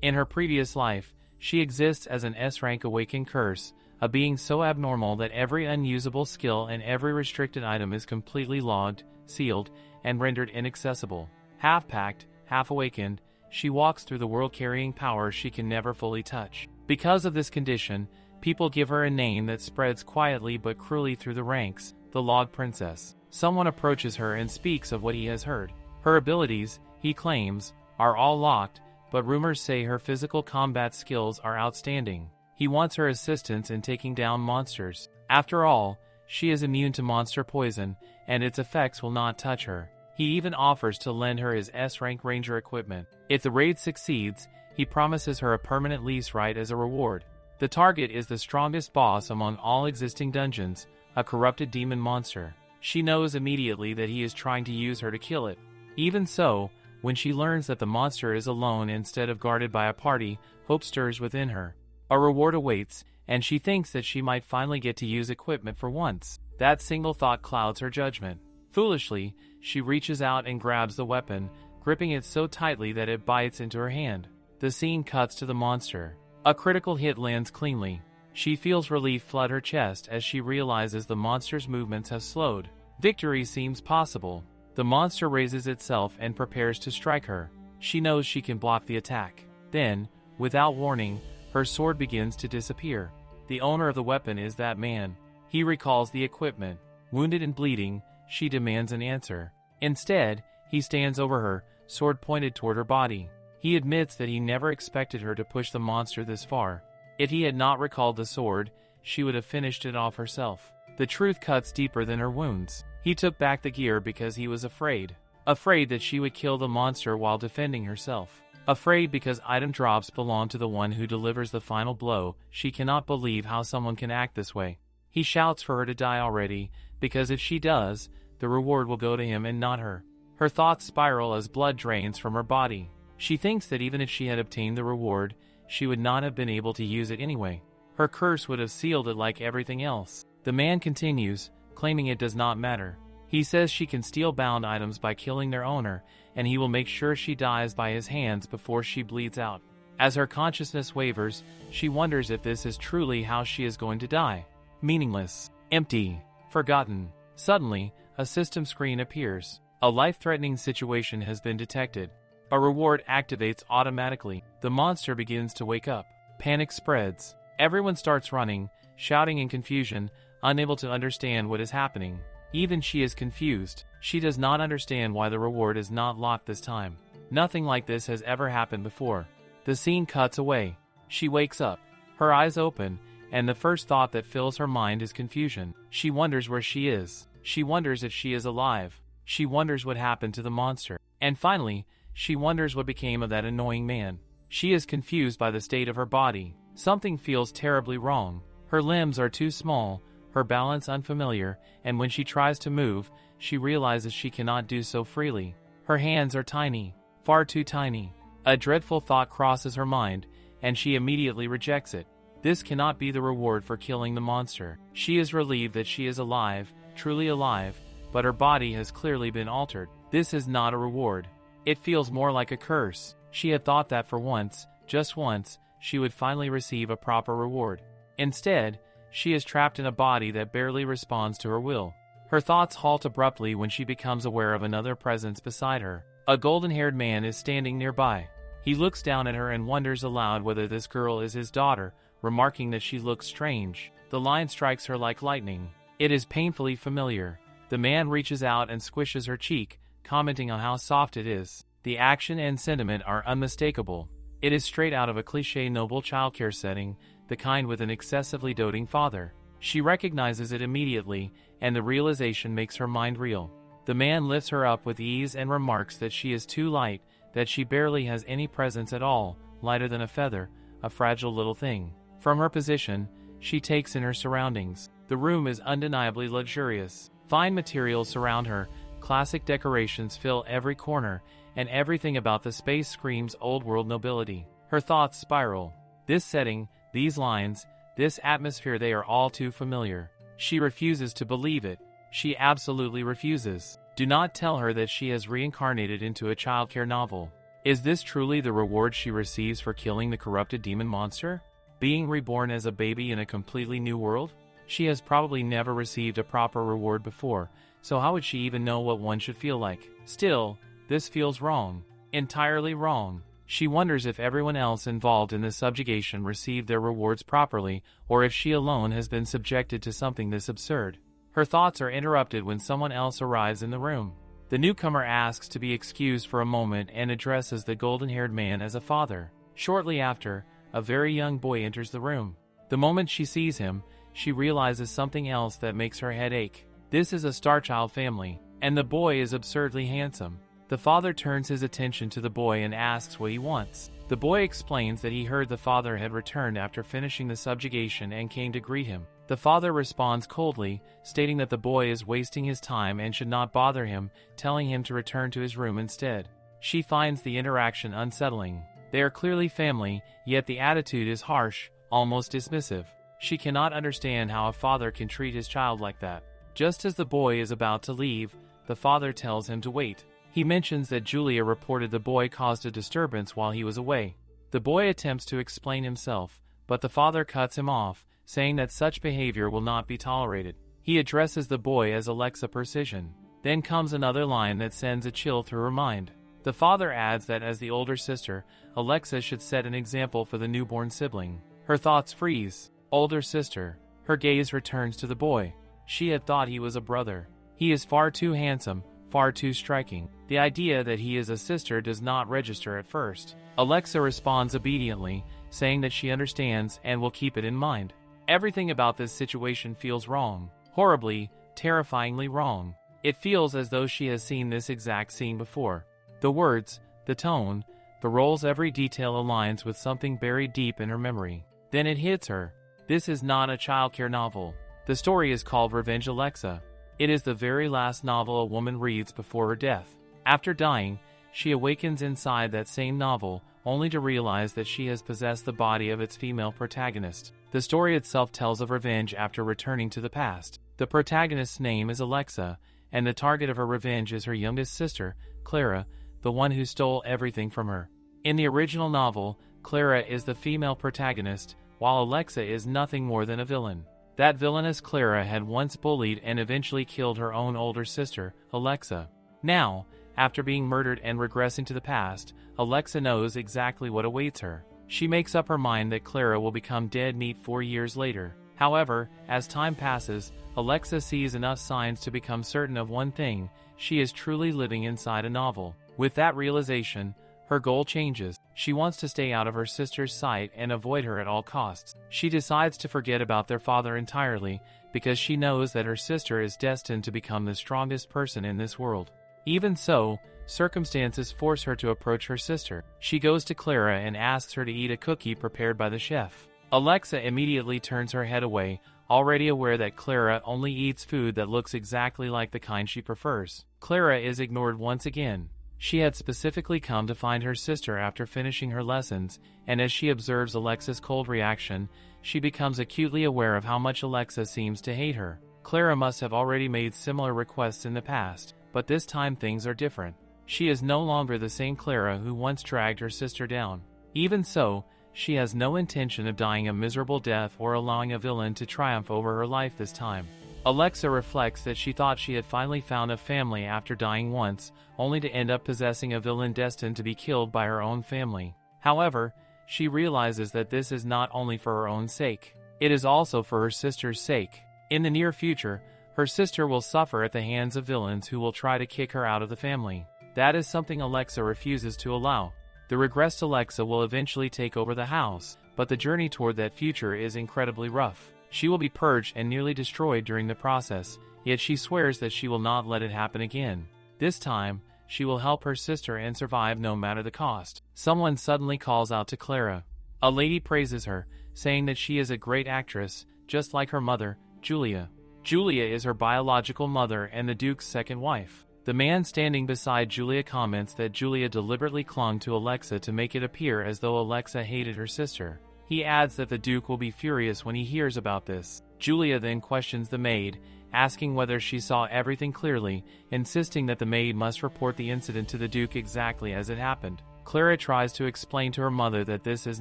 In her previous life, she exists as an S-rank awakened curse, a being so abnormal that every unusable skill and every restricted item is completely logged, sealed, and rendered inaccessible. Half-packed, half-awakened, she walks through the world carrying power she can never fully touch. Because of this condition, people give her a name that spreads quietly but cruelly through the ranks, the Log Princess. Someone approaches her and speaks of what he has heard. Her abilities, he claims, are all locked, but rumors say her physical combat skills are outstanding. He wants her assistance in taking down monsters. After all, she is immune to monster poison, and its effects will not touch her. He even offers to lend her his S-rank ranger equipment. If the raid succeeds, he promises her a permanent lease right as a reward. The target is the strongest boss among all existing dungeons, a corrupted demon monster. She knows immediately that he is trying to use her to kill it. Even so, when she learns that the monster is alone instead of guarded by a party, hope stirs within her. A reward awaits, and she thinks that she might finally get to use equipment for once. That single thought clouds her judgment. Foolishly, she reaches out and grabs the weapon, gripping it so tightly that it bites into her hand. The scene cuts to the monster. A critical hit lands cleanly. She feels relief flood her chest as she realizes the monster's movements have slowed. Victory seems possible. The monster raises itself and prepares to strike her. She knows she can block the attack. Then, without warning, her sword begins to disappear. The owner of the weapon is that man. He recalls the equipment. Wounded and bleeding, she demands an answer. Instead, he stands over her, sword pointed toward her body. He admits that he never expected her to push the monster this far. If he had not recalled the sword, she would have finished it off herself. The truth cuts deeper than her wounds. He took back the gear because he was afraid. Afraid that she would kill the monster while defending herself. Afraid because item drops belong to the one who delivers the final blow. She cannot believe how someone can act this way. He shouts for her to die already, because if she does, the reward will go to him and not her. Her thoughts spiral as blood drains from her body. She thinks that even if she had obtained the reward, she would not have been able to use it anyway. Her curse would have sealed it like everything else. The man continues, claiming it does not matter. He says she can steal bound items by killing their owner, and he will make sure she dies by his hands before she bleeds out. As her consciousness wavers, she wonders if this is truly how she is going to die. Meaningless, empty, forgotten. Suddenly, a system screen appears. A life-threatening situation has been detected. A reward activates automatically. The monster begins to wake up. Panic spreads. Everyone starts running, shouting in confusion, unable to understand what is happening. Even she is confused. She does not understand why the reward is not locked this time. Nothing like this has ever happened before. The scene cuts away. She wakes up. Her eyes open, and the first thought that fills her mind is confusion. She wonders where she is. She wonders if she is alive. She wonders what happened to the monster. And finally, she wonders what became of that annoying man. She is confused by the state of her body. Something feels terribly wrong. Her limbs are too small, her balance unfamiliar, and when she tries to move, she realizes she cannot do so freely. Her hands are tiny, far too tiny. A dreadful thought crosses her mind, and she immediately rejects it. This cannot be the reward for killing the monster. She is relieved that she is alive, truly alive, but her body has clearly been altered. This is not a reward. It feels more like a curse. She had thought that for once, just once, she would finally receive a proper reward. Instead, she is trapped in a body that barely responds to her will. Her thoughts halt abruptly when she becomes aware of another presence beside her. A golden-haired man is standing nearby. He looks down at her and wonders aloud whether this girl is his daughter, remarking that she looks strange. The line strikes her like lightning. It is painfully familiar. The man reaches out and squishes her cheek, commenting on how soft it is. The action and sentiment are unmistakable. It is straight out of a cliché noble childcare setting, the kind with an excessively doting father. She recognizes it immediately, and the realization makes her mind reel. The man lifts her up with ease and remarks that she is too light, that she barely has any presence at all, lighter than a feather, a fragile little thing. From her position, she takes in her surroundings. The room is undeniably luxurious. Fine materials surround her, classic decorations fill every corner, and everything about the space screams old-world nobility. Her thoughts spiral. This setting, these lines, this atmosphere, they are all too familiar. She refuses to believe it. She absolutely refuses. Do not tell her that she has reincarnated into a childcare novel. Is this truly the reward she receives for killing the corrupted demon monster? Being reborn as a baby in a completely new world? She has probably never received a proper reward before, so how would she even know what one should feel like? Still, this feels wrong. Entirely wrong. She wonders if everyone else involved in the subjugation received their rewards properly, or if she alone has been subjected to something this absurd. Her thoughts are interrupted when someone else arrives in the room. The newcomer asks to be excused for a moment and addresses the golden-haired man as a father. Shortly after, a very young boy enters the room. The moment she sees him, she realizes something else that makes her head ache. This is a Starchild family, and the boy is absurdly handsome. The father turns his attention to the boy and asks what he wants. The boy explains that he heard the father had returned after finishing the subjugation and came to greet him. The father responds coldly, stating that the boy is wasting his time and should not bother him, telling him to return to his room instead. She finds the interaction unsettling. They are clearly family, yet the attitude is harsh, almost dismissive. She cannot understand how a father can treat his child like that. Just as the boy is about to leave, the father tells him to wait. He mentions that Julia reported the boy caused a disturbance while he was away. The boy attempts to explain himself, but the father cuts him off, saying that such behavior will not be tolerated. He addresses the boy as Alexa Parcision. Then comes another line that sends a chill through her mind. The father adds that as the older sister, Alexa should set an example for the newborn sibling. Her thoughts freeze. Older sister. Her gaze returns to the boy. She had thought he was a brother. He is far too handsome, far too striking. The idea that he is a sister does not register at first. Alexa responds obediently, saying that she understands and will keep it in mind. Everything about this situation feels wrong. Horribly, terrifyingly wrong. It feels as though she has seen this exact scene before. The words, the tone, the roles, every detail aligns with something buried deep in her memory. Then it hits her. This is not a childcare novel. The story is called Revenge Alexa. It is the very last novel a woman reads before her death. After dying, she awakens inside that same novel, only to realize that she has possessed the body of its female protagonist. The story itself tells of revenge after returning to the past. The protagonist's name is Alexa, and the target of her revenge is her youngest sister, Clara, the one who stole everything from her. In the original novel, Clara is the female protagonist, while Alexa is nothing more than a villain. That villainous Clara had once bullied and eventually killed her own older sister, Alexa. Now, after being murdered and regressing to the past, Alexa knows exactly what awaits her. She makes up her mind that Clara will become dead meat 4 years later. However, as time passes, Alexa sees enough signs to become certain of one thing: she is truly living inside a novel. With that realization, her goal changes. She wants to stay out of her sister's sight and avoid her at all costs. She decides to forget about their father entirely, because she knows that her sister is destined to become the strongest person in this world. Even so, circumstances force her to approach her sister. She goes to Clara and asks her to eat a cookie prepared by the chef. Alexa immediately turns her head away, already aware that Clara only eats food that looks exactly like the kind she prefers. Clara is ignored once again. She had specifically come to find her sister after finishing her lessons, and as she observes Alexa's cold reaction, she becomes acutely aware of how much Alexa seems to hate her. Clara must have already made similar requests in the past, but this time things are different. She is no longer the same Clara who once dragged her sister down. Even so, she has no intention of dying a miserable death or allowing a villain to triumph over her life this time. Alexa reflects that she thought she had finally found a family after dying once, only to end up possessing a villain destined to be killed by her own family. However, she realizes that this is not only for her own sake, it is also for her sister's sake. In the near future, her sister will suffer at the hands of villains who will try to kick her out of the family. That is something Alexa refuses to allow. The regressed Alexa will eventually take over the house, but the journey toward that future is incredibly rough. She will be purged and nearly destroyed during the process, yet she swears that she will not let it happen again. This time, she will help her sister and survive no matter the cost. Someone suddenly calls out to Clara. A lady praises her, saying that she is a great actress, just like her mother, Julia. Julia is her biological mother and the Duke's second wife. The man standing beside Julia comments that Julia deliberately clung to Alexa to make it appear as though Alexa hated her sister. He adds that the Duke will be furious when he hears about this. Julia then questions the maid, asking whether she saw everything clearly, insisting that the maid must report the incident to the Duke exactly as it happened. Clara tries to explain to her mother that this is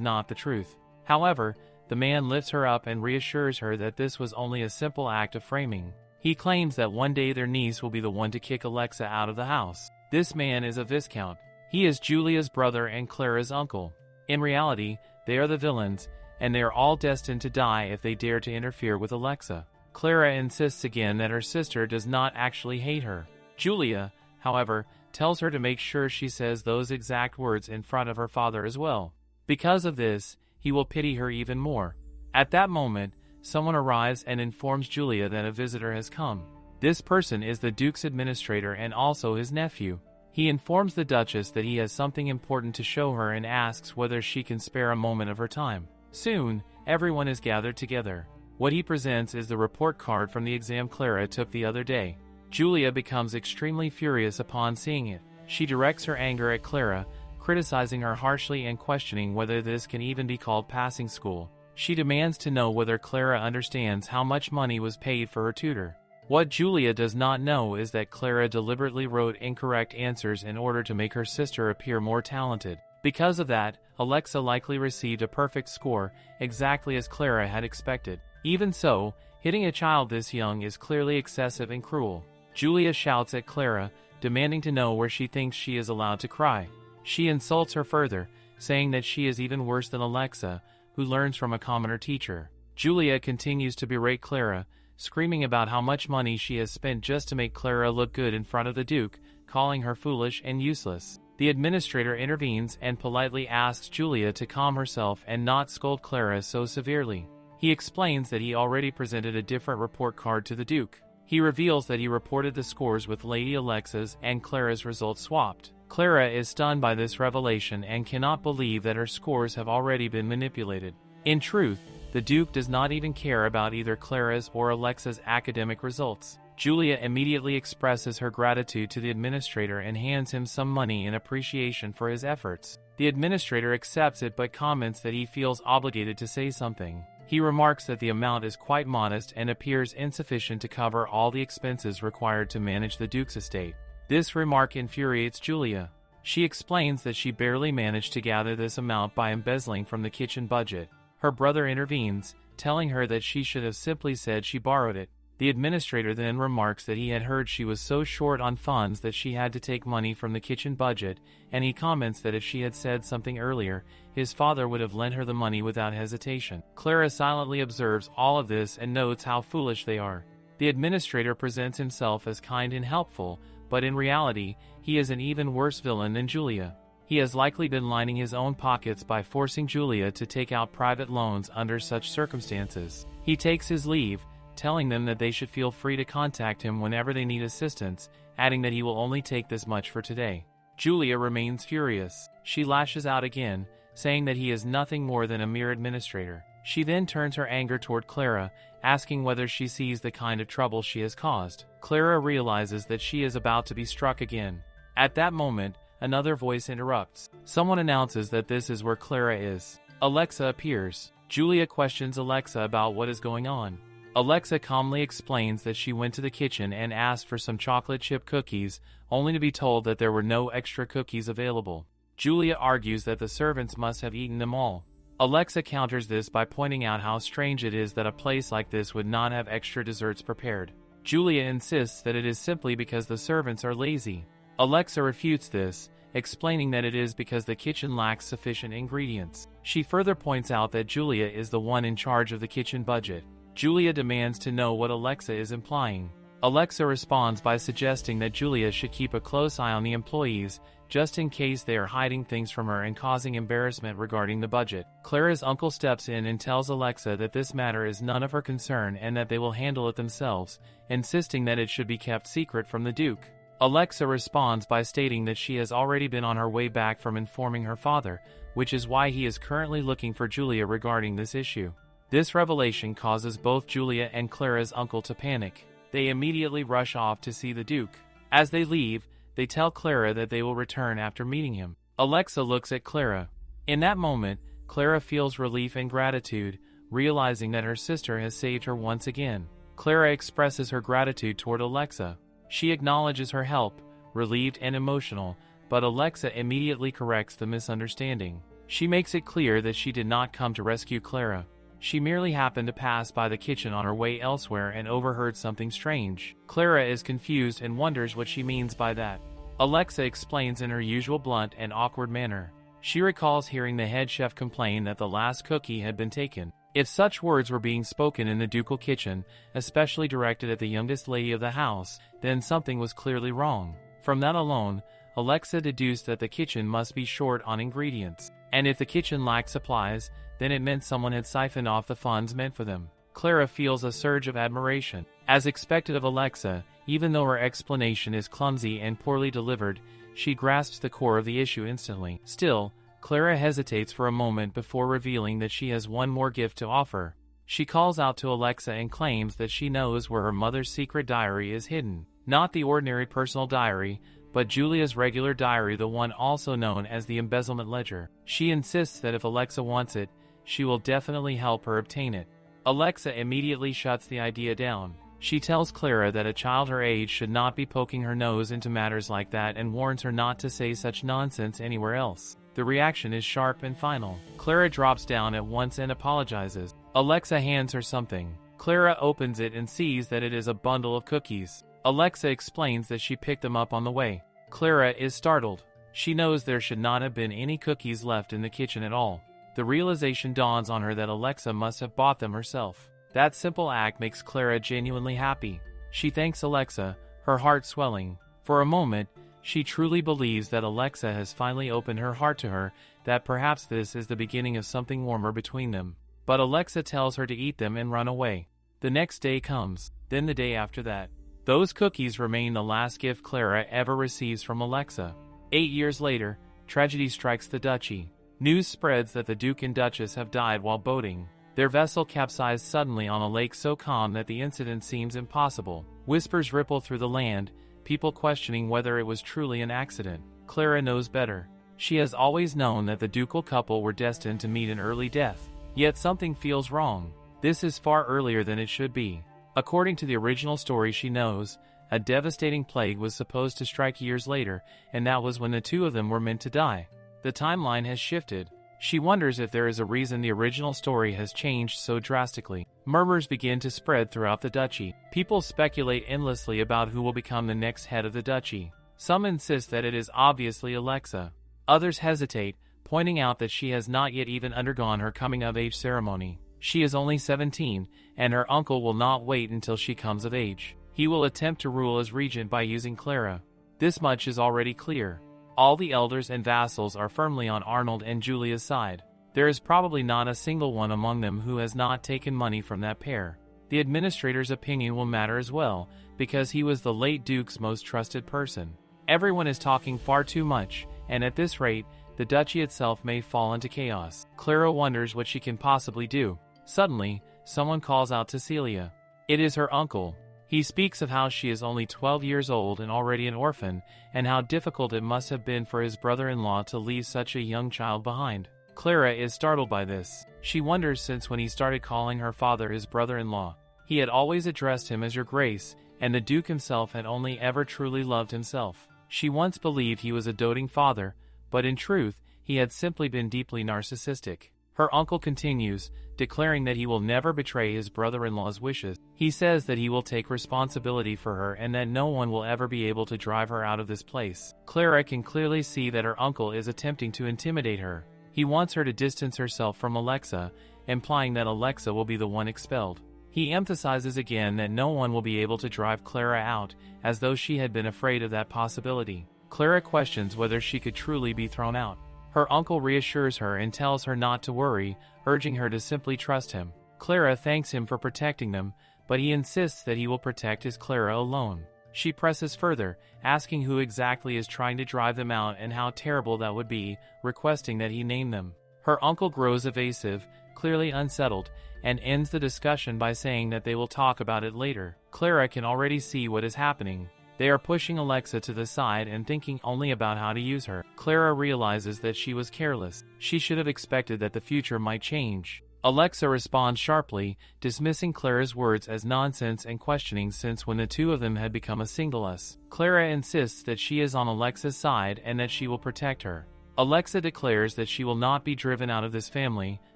not the truth. However, the man lifts her up and reassures her that this was only a simple act of framing. He claims that one day their niece will be the one to kick Alexa out of the house. This man is a viscount. He is Julia's brother and Clara's uncle. In reality, they are the villains, and they are all destined to die if they dare to interfere with Alexa. Clara insists again that her sister does not actually hate her. Julia, however, tells her to make sure she says those exact words in front of her father as well. Because of this, he will pity her even more. At that moment, someone arrives and informs Julia that a visitor has come. This person is the Duke's administrator and also his nephew. He informs the Duchess that he has something important to show her and asks whether she can spare a moment of her time. Soon, everyone is gathered together. What he presents is the report card from the exam Clara took the other day. Julia becomes extremely furious upon seeing it. She directs her anger at Clara, criticizing her harshly and questioning whether this can even be called passing school. She demands to know whether Clara understands how much money was paid for her tutor. What Julia does not know is that Clara deliberately wrote incorrect answers in order to make her sister appear more talented. Because of that, Alexa likely received a perfect score, exactly as Clara had expected. Even so, hitting a child this young is clearly excessive and cruel. Julia shouts at Clara, demanding to know where she thinks she is allowed to cry. She insults her further, saying that she is even worse than Alexa, who learns from a commoner teacher. Julia continues to berate Clara, screaming about how much money she has spent just to make Clara look good in front of the Duke, calling her foolish and useless. The administrator intervenes and politely asks Julia to calm herself and not scold Clara so severely. He explains that he already presented a different report card to the Duke. He reveals that he reported the scores with Lady Alexis and Clara's results swapped. Clara is stunned by this revelation and cannot believe that her scores have already been manipulated. In truth, the Duke does not even care about either Clara's or Alexa's academic results. Julia immediately expresses her gratitude to the administrator and hands him some money in appreciation for his efforts. The administrator accepts it but comments that he feels obligated to say something. He remarks that the amount is quite modest and appears insufficient to cover all the expenses required to manage the Duke's estate. This remark infuriates Julia. She explains that she barely managed to gather this amount by embezzling from the kitchen budget. Her brother intervenes, telling her that she should have simply said she borrowed it. The administrator then remarks that he had heard she was so short on funds that she had to take money from the kitchen budget, and he comments that if she had said something earlier, his father would have lent her the money without hesitation. Clara silently observes all of this and notes how foolish they are. The administrator presents himself as kind and helpful, but in reality, he is an even worse villain than Julia. He has likely been lining his own pockets by forcing Julia to take out private loans under such circumstances. He takes his leave, telling them that they should feel free to contact him whenever they need assistance, adding that he will only take this much for today. Julia remains furious. She lashes out again, saying that he is nothing more than a mere administrator. She then turns her anger toward Clara, asking whether she sees the kind of trouble she has caused. Clara realizes that she is about to be struck again. At that moment, another voice interrupts. Someone announces that this is where Clara is. Alexa appears. Julia questions Alexa about what is going on. Alexa calmly explains that she went to the kitchen and asked for some chocolate chip cookies, only to be told that there were no extra cookies available. Julia argues that the servants must have eaten them all. Alexa counters this by pointing out how strange it is that a place like this would not have extra desserts prepared. Julia insists that it is simply because the servants are lazy. Alexa refutes this, explaining that it is because the kitchen lacks sufficient ingredients. She further points out that Julia is the one in charge of the kitchen budget. Julia demands to know what Alexa is implying. Alexa responds by suggesting that Julia should keep a close eye on the employees, just in case they are hiding things from her and causing embarrassment regarding the budget. Clara's uncle steps in and tells Alexa that this matter is none of her concern and that they will handle it themselves, insisting that it should be kept secret from the Duke. Alexa responds by stating that she has already been on her way back from informing her father, which is why he is currently looking for Julia regarding this issue. This revelation causes both Julia and Clara's uncle to panic. They immediately rush off to see the Duke. As they leave, they tell Clara that they will return after meeting him. Alexa looks at Clara. In that moment, Clara feels relief and gratitude, realizing that her sister has saved her once again. Clara expresses her gratitude toward Alexa. She acknowledges her help, relieved and emotional, but Alexa immediately corrects the misunderstanding. She makes it clear that she did not come to rescue Clara. She merely happened to pass by the kitchen on her way elsewhere and overheard something strange. Clara is confused and wonders what she means by that. Alexa explains in her usual blunt and awkward manner. She recalls hearing the head chef complain that the last cookie had been taken. If such words were being spoken in the ducal kitchen, especially directed at the youngest lady of the house, then something was clearly wrong. From that alone, Alexa deduced that the kitchen must be short on ingredients. And if the kitchen lacked supplies, then it meant someone had siphoned off the funds meant for them. Clara feels a surge of admiration. As expected of Alexa, even though her explanation is clumsy and poorly delivered, she grasps the core of the issue instantly. Still, Clara hesitates for a moment before revealing that she has one more gift to offer. She calls out to Alexa and claims that she knows where her mother's secret diary is hidden. Not the ordinary personal diary, but Julia's regular diary, the one also known as the Embezzlement ledger. She insists that if Alexa wants it, she will definitely help her obtain it. Alexa immediately shuts the idea down. She tells Clara that a child her age should not be poking her nose into matters like that and warns her not to say such nonsense anywhere else. The reaction is sharp and final. Clara drops down at once and apologizes. Alexa hands her something. Clara opens it and sees that it is a bundle of cookies. Alexa explains that she picked them up on the way. Clara is startled. She knows there should not have been any cookies left in the kitchen at all. The realization dawns on her that Alexa must have bought them herself. That simple act makes Clara genuinely happy. She thanks Alexa, her heart swelling. For a moment, she truly believes that Alexa has finally opened her heart to her, that perhaps this is the beginning of something warmer between them. But Alexa tells her to eat them and run away. The next day comes, then the day after that. Those cookies remain the last gift Clara ever receives from Alexa. 8 years later, tragedy strikes the Duchy. News spreads that the Duke and Duchess have died while boating. Their vessel capsized suddenly on a lake so calm that the incident seems impossible. Whispers ripple through the land, people questioning whether it was truly an accident. Clara knows better. She has always known that the ducal couple were destined to meet an early death. Yet something feels wrong. This is far earlier than it should be. According to the original story, she knows, a devastating plague was supposed to strike years later, and that was when the two of them were meant to die. The timeline has shifted. She wonders if there is a reason the original story has changed so drastically. Murmurs begin to spread throughout the Duchy. People speculate endlessly about who will become the next head of the Duchy. Some insist that it is obviously Alexa. Others hesitate, pointing out that she has not yet even undergone her coming-of-age ceremony. She is only 17, and her uncle will not wait until she comes of age. He will attempt to rule as regent by using Clara. This much is already clear. All the elders and vassals are firmly on Arnold and Julia's side. There is probably not a single one among them who has not taken money from that pair. The administrator's opinion will matter as well, because he was the late Duke's most trusted person. Everyone is talking far too much, and at this rate, the Duchy itself may fall into chaos. Clara wonders what she can possibly do. Suddenly, someone calls out to Celia. It is her uncle. He speaks of how she is only 12 years old and already an orphan, and how difficult it must have been for his brother-in-law to leave such a young child behind. Clara is startled by this. She wonders since when he started calling her father his brother-in-law. He had always addressed him as Your Grace, and the Duke himself had only ever truly loved himself. She once believed he was a doting father, but in truth, he had simply been deeply narcissistic. Her uncle continues, declaring that he will never betray his brother-in-law's wishes. He says that he will take responsibility for her and that no one will ever be able to drive her out of this place. Clara can clearly see that her uncle is attempting to intimidate her. He wants her to distance herself from Alexa, implying that Alexa will be the one expelled. He emphasizes again that no one will be able to drive Clara out, as though she had been afraid of that possibility. Clara questions whether she could truly be thrown out. Her uncle reassures her and tells her not to worry, urging her to simply trust him. Clara thanks him for protecting them, but he insists that he will protect his Clara alone. She presses further, asking who exactly is trying to drive them out and how terrible that would be, requesting that he name them. Her uncle grows evasive, clearly unsettled, and ends the discussion by saying that they will talk about it later. Clara can already see what is happening. They are pushing Alexa to the side and thinking only about how to use her. Clara realizes that she was careless. She should have expected that the future might change. Alexa responds sharply, dismissing Clara's words as nonsense and questioning since when the two of them had become a single us. Clara insists that she is on Alexa's side and that she will protect her. Alexa declares that she will not be driven out of this family,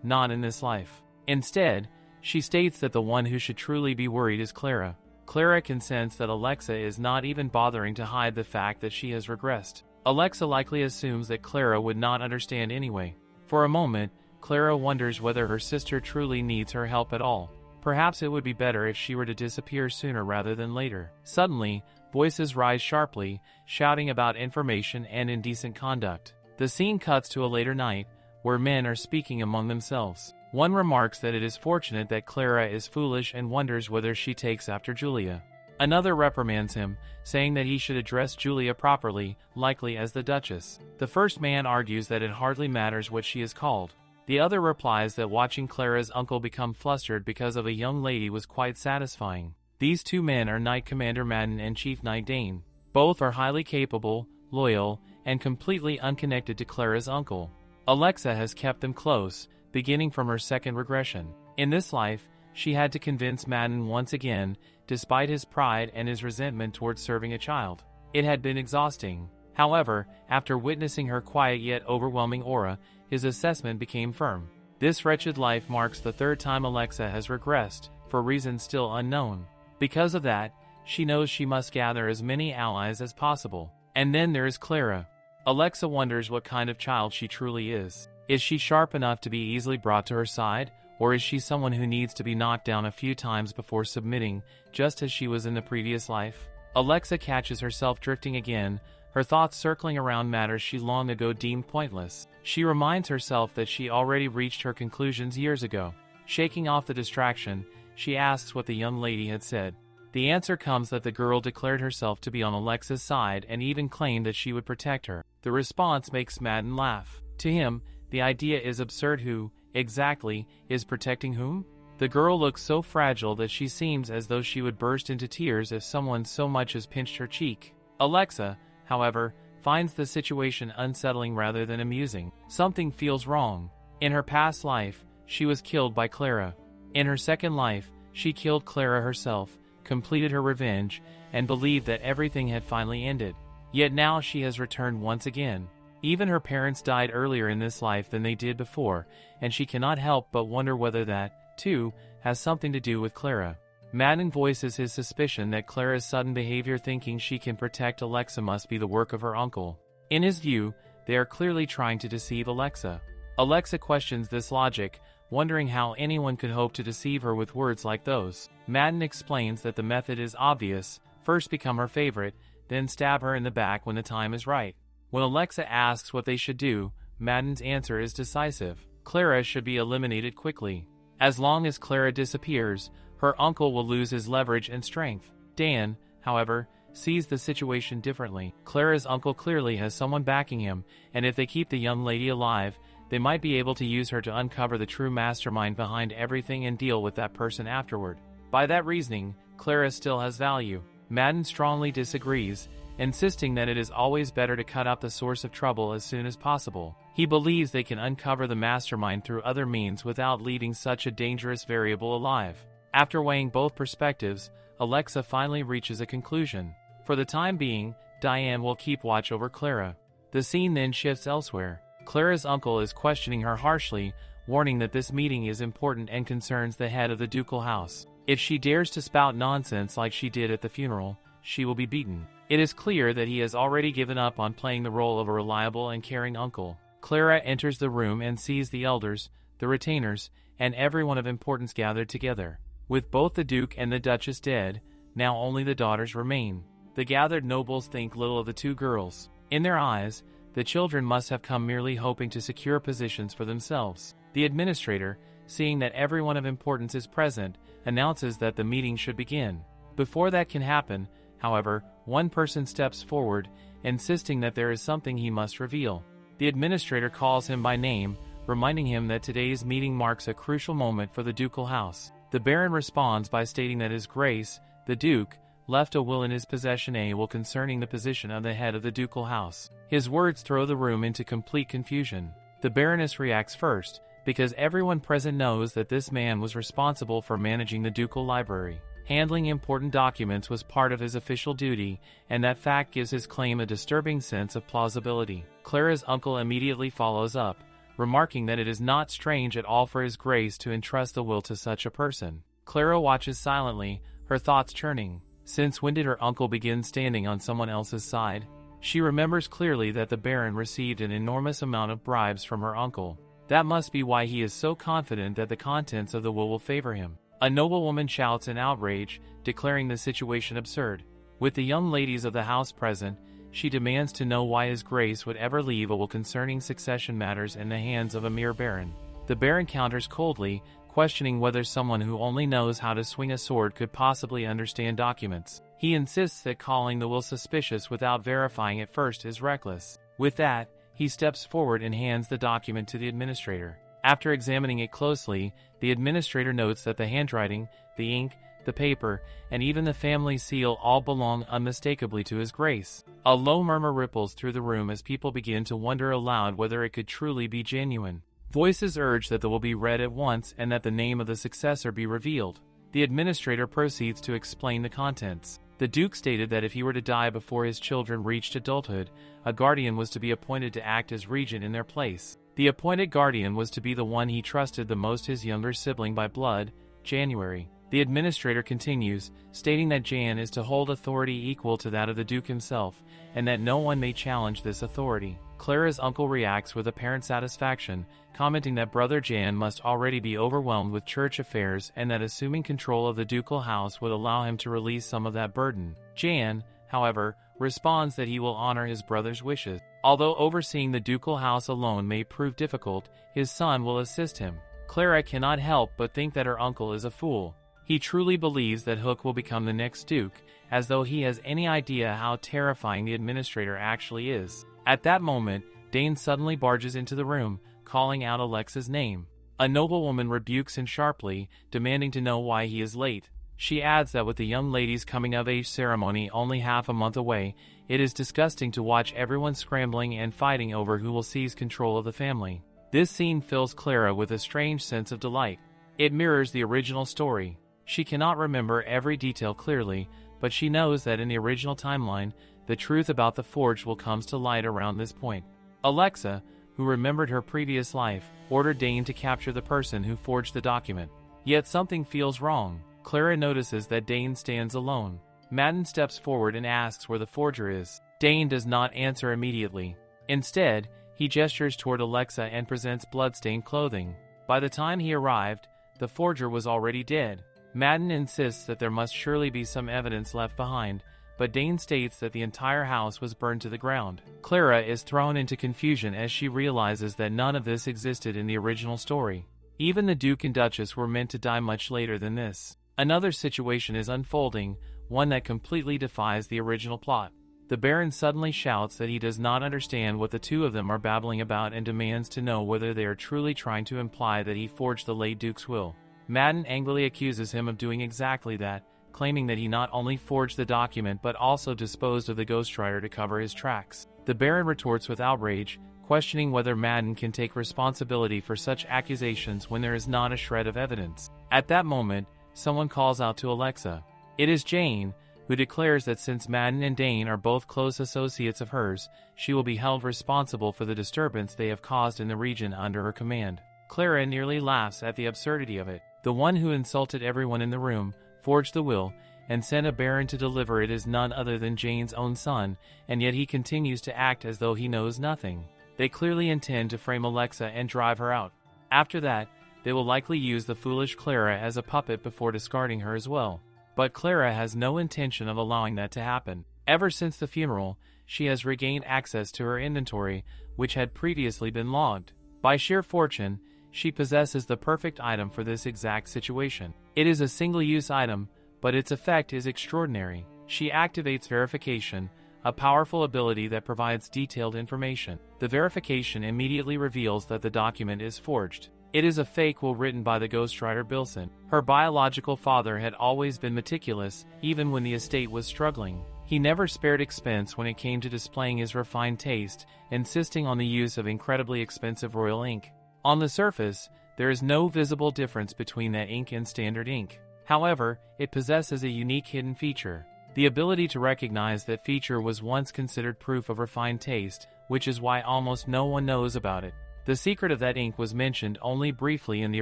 not in this life. Instead, she states that the one who should truly be worried is Clara. Clara can sense that Alexa is not even bothering to hide the fact that she has regressed. Alexa likely assumes that Clara would not understand anyway. For a moment, Clara wonders whether her sister truly needs her help at all. Perhaps it would be better if she were to disappear sooner rather than later. Suddenly, voices rise sharply, shouting about information and indecent conduct. The scene cuts to a later night, where men are speaking among themselves. One remarks that it is fortunate that Clara is foolish and wonders whether she takes after Julia. Another reprimands him, saying that he should address Julia properly, likely as the Duchess. The first man argues that it hardly matters what she is called. The other replies that watching Clara's uncle become flustered because of a young lady was quite satisfying. These two men are Knight Commander Madden and Chief Knight Dane. Both are highly capable, loyal, and completely unconnected to Clara's uncle. Alexa has kept them close, beginning from her second regression. In this life, she had to convince Madden once again, despite his pride and his resentment towards serving a child. It had been exhausting. However, after witnessing her quiet yet overwhelming aura, his assessment became firm. This wretched life marks the third time Alexa has regressed, for reasons still unknown. Because of that, she knows she must gather as many allies as possible. And then there is Clara. Alexa wonders what kind of child she truly is. Is she sharp enough to be easily brought to her side, or is she someone who needs to be knocked down a few times before submitting, just as she was in the previous life? Alexa catches herself drifting again, her thoughts circling around matters she long ago deemed pointless. She reminds herself that she already reached her conclusions years ago. Shaking off the distraction, she asks what the young lady had said. The answer comes that the girl declared herself to be on Alexa's side and even claimed that she would protect her. The response makes Madden laugh. To him, the idea is absurd. Who, exactly, is protecting whom? The girl looks so fragile that she seems as though she would burst into tears if someone so much as pinched her cheek. Alexa, however, finds the situation unsettling rather than amusing. Something feels wrong. In her past life, she was killed by Clara. In her second life, she killed Clara herself, completed her revenge, and believed that everything had finally ended. Yet now she has returned once again. Even her parents died earlier in this life than they did before, and she cannot help but wonder whether that, too, has something to do with Clara. Madden voices his suspicion that Clara's sudden behavior thinking she can protect Alexa must be the work of her uncle. In his view, they are clearly trying to deceive Alexa. Alexa questions this logic, wondering how anyone could hope to deceive her with words like those. Madden explains that the method is obvious: first become her favorite, then stab her in the back when the time is right. When Alexa asks what they should do, Madden's answer is decisive. Clara should be eliminated quickly. As long as Clara disappears, her uncle will lose his leverage and strength. Dan, however, sees the situation differently. Clara's uncle clearly has someone backing him, and if they keep the young lady alive, they might be able to use her to uncover the true mastermind behind everything and deal with that person afterward. By that reasoning, Clara still has value. Madden strongly disagrees, insisting that it is always better to cut out the source of trouble as soon as possible. He believes they can uncover the mastermind through other means without leaving such a dangerous variable alive. After weighing both perspectives, Alexa finally reaches a conclusion. For the time being, Diane will keep watch over Clara. The scene then shifts elsewhere. Clara's uncle is questioning her harshly, warning that this meeting is important and concerns the head of the ducal house. If she dares to spout nonsense like she did at the funeral, she will be beaten. It is clear that he has already given up on playing the role of a reliable and caring uncle. Clara enters the room and sees the elders, the retainers, and everyone of importance gathered together. With both the Duke and the Duchess dead, now only the daughters remain. The gathered nobles think little of the two girls. In their eyes, the children must have come merely hoping to secure positions for themselves. The administrator, seeing that everyone of importance is present, announces that the meeting should begin. Before that can happen, however, one person steps forward, insisting that there is something he must reveal. The administrator calls him by name, reminding him that today's meeting marks a crucial moment for the ducal house. The Baron responds by stating that His Grace, the Duke, left a will in his possession concerning the position of the head of the ducal house. His words throw the room into complete confusion. The Baroness reacts first, because everyone present knows that this man was responsible for managing the ducal library. Handling important documents was part of his official duty, and that fact gives his claim a disturbing sense of plausibility. Clara's uncle immediately follows up, remarking that it is not strange at all for His Grace to entrust the will to such a person. Clara watches silently, her thoughts churning. Since when did her uncle begin standing on someone else's side? She remembers clearly that the Baron received an enormous amount of bribes from her uncle. That must be why he is so confident that the contents of the will favor him. A noblewoman shouts in outrage, declaring the situation absurd. With the young ladies of the house present, she demands to know why His Grace would ever leave a will concerning succession matters in the hands of a mere baron. The Baron counters coldly, questioning whether someone who only knows how to swing a sword could possibly understand documents. He insists that calling the will suspicious without verifying it first is reckless. With that, he steps forward and hands the document to the administrator. After examining it closely, the administrator notes that the handwriting, the ink, the paper, and even the family seal all belong unmistakably to His Grace. A low murmur ripples through the room as people begin to wonder aloud whether it could truly be genuine. Voices urge that the will be read at once and that the name of the successor be revealed. The administrator proceeds to explain the contents. The Duke stated that if he were to die before his children reached adulthood, a guardian was to be appointed to act as regent in their place. The appointed guardian was to be the one he trusted the most, his younger sibling by blood, January. The administrator continues, stating that Jan is to hold authority equal to that of the Duke himself, and that no one may challenge this authority. Clara's uncle reacts with apparent satisfaction, commenting that brother Jan must already be overwhelmed with church affairs and that assuming control of the ducal house would allow him to release some of that burden. Jan, however, responds that he will honor his brother's wishes. Although overseeing the ducal house alone may prove difficult, his son will assist him. Clara cannot help but think that her uncle is a fool. He truly believes that Hook will become the next duke, as though he has any idea how terrifying the administrator actually is. At that moment, Dane suddenly barges into the room, calling out Alexis' name. A noblewoman rebukes him sharply, demanding to know why he is late. She adds that with the young lady's coming-of-age ceremony only half a month away, it is disgusting to watch everyone scrambling and fighting over who will seize control of the family. This scene fills Clara with a strange sense of delight. It mirrors the original story. She cannot remember every detail clearly, but she knows that in the original timeline, the truth about the forge will come to light around this point. Alexa, who remembered her previous life, ordered Dane to capture the person who forged the document. Yet something feels wrong. Clara notices that Dane stands alone. Madden steps forward and asks where the forger is. Dane does not answer immediately. Instead, he gestures toward Alexa and presents bloodstained clothing. By the time he arrived, the forger was already dead. Madden insists that there must surely be some evidence left behind, but Dane states that the entire house was burned to the ground. Clara is thrown into confusion as she realizes that none of this existed in the original story. Even the Duke and Duchess were meant to die much later than this. Another situation is unfolding, one that completely defies the original plot. The Baron suddenly shouts that he does not understand what the two of them are babbling about and demands to know whether they are truly trying to imply that he forged the late Duke's will. Madden angrily accuses him of doing exactly that, claiming that he not only forged the document but also disposed of the ghostwriter to cover his tracks. The Baron retorts with outrage, questioning whether Madden can take responsibility for such accusations when there is not a shred of evidence. At that moment, someone calls out to Alexa. It is Jane, who declares that since Madden and Dane are both close associates of hers, she will be held responsible for the disturbance they have caused in the region under her command. Clara nearly laughs at the absurdity of it. The one who insulted everyone in the room, forged the will, and sent a baron to deliver it is none other than Jane's own son, and yet he continues to act as though he knows nothing. They clearly intend to frame Alexa and drive her out. After that, they will likely use the foolish Clara as a puppet before discarding her as well. But Clara has no intention of allowing that to happen. Ever since the funeral, she has regained access to her inventory, which had previously been logged. By sheer fortune, she possesses the perfect item for this exact situation. It is a single-use item, but its effect is extraordinary. She activates verification, a powerful ability that provides detailed information. The verification immediately reveals that the document is forged. It is a fake will written by the ghostwriter Bilson. Her biological father had always been meticulous, even when the estate was struggling. He never spared expense when it came to displaying his refined taste, insisting on the use of incredibly expensive royal ink. On the surface, there is no visible difference between that ink and standard ink. However, it possesses a unique hidden feature. The ability to recognize that feature was once considered proof of refined taste, which is why almost no one knows about it. The secret of that ink was mentioned only briefly in the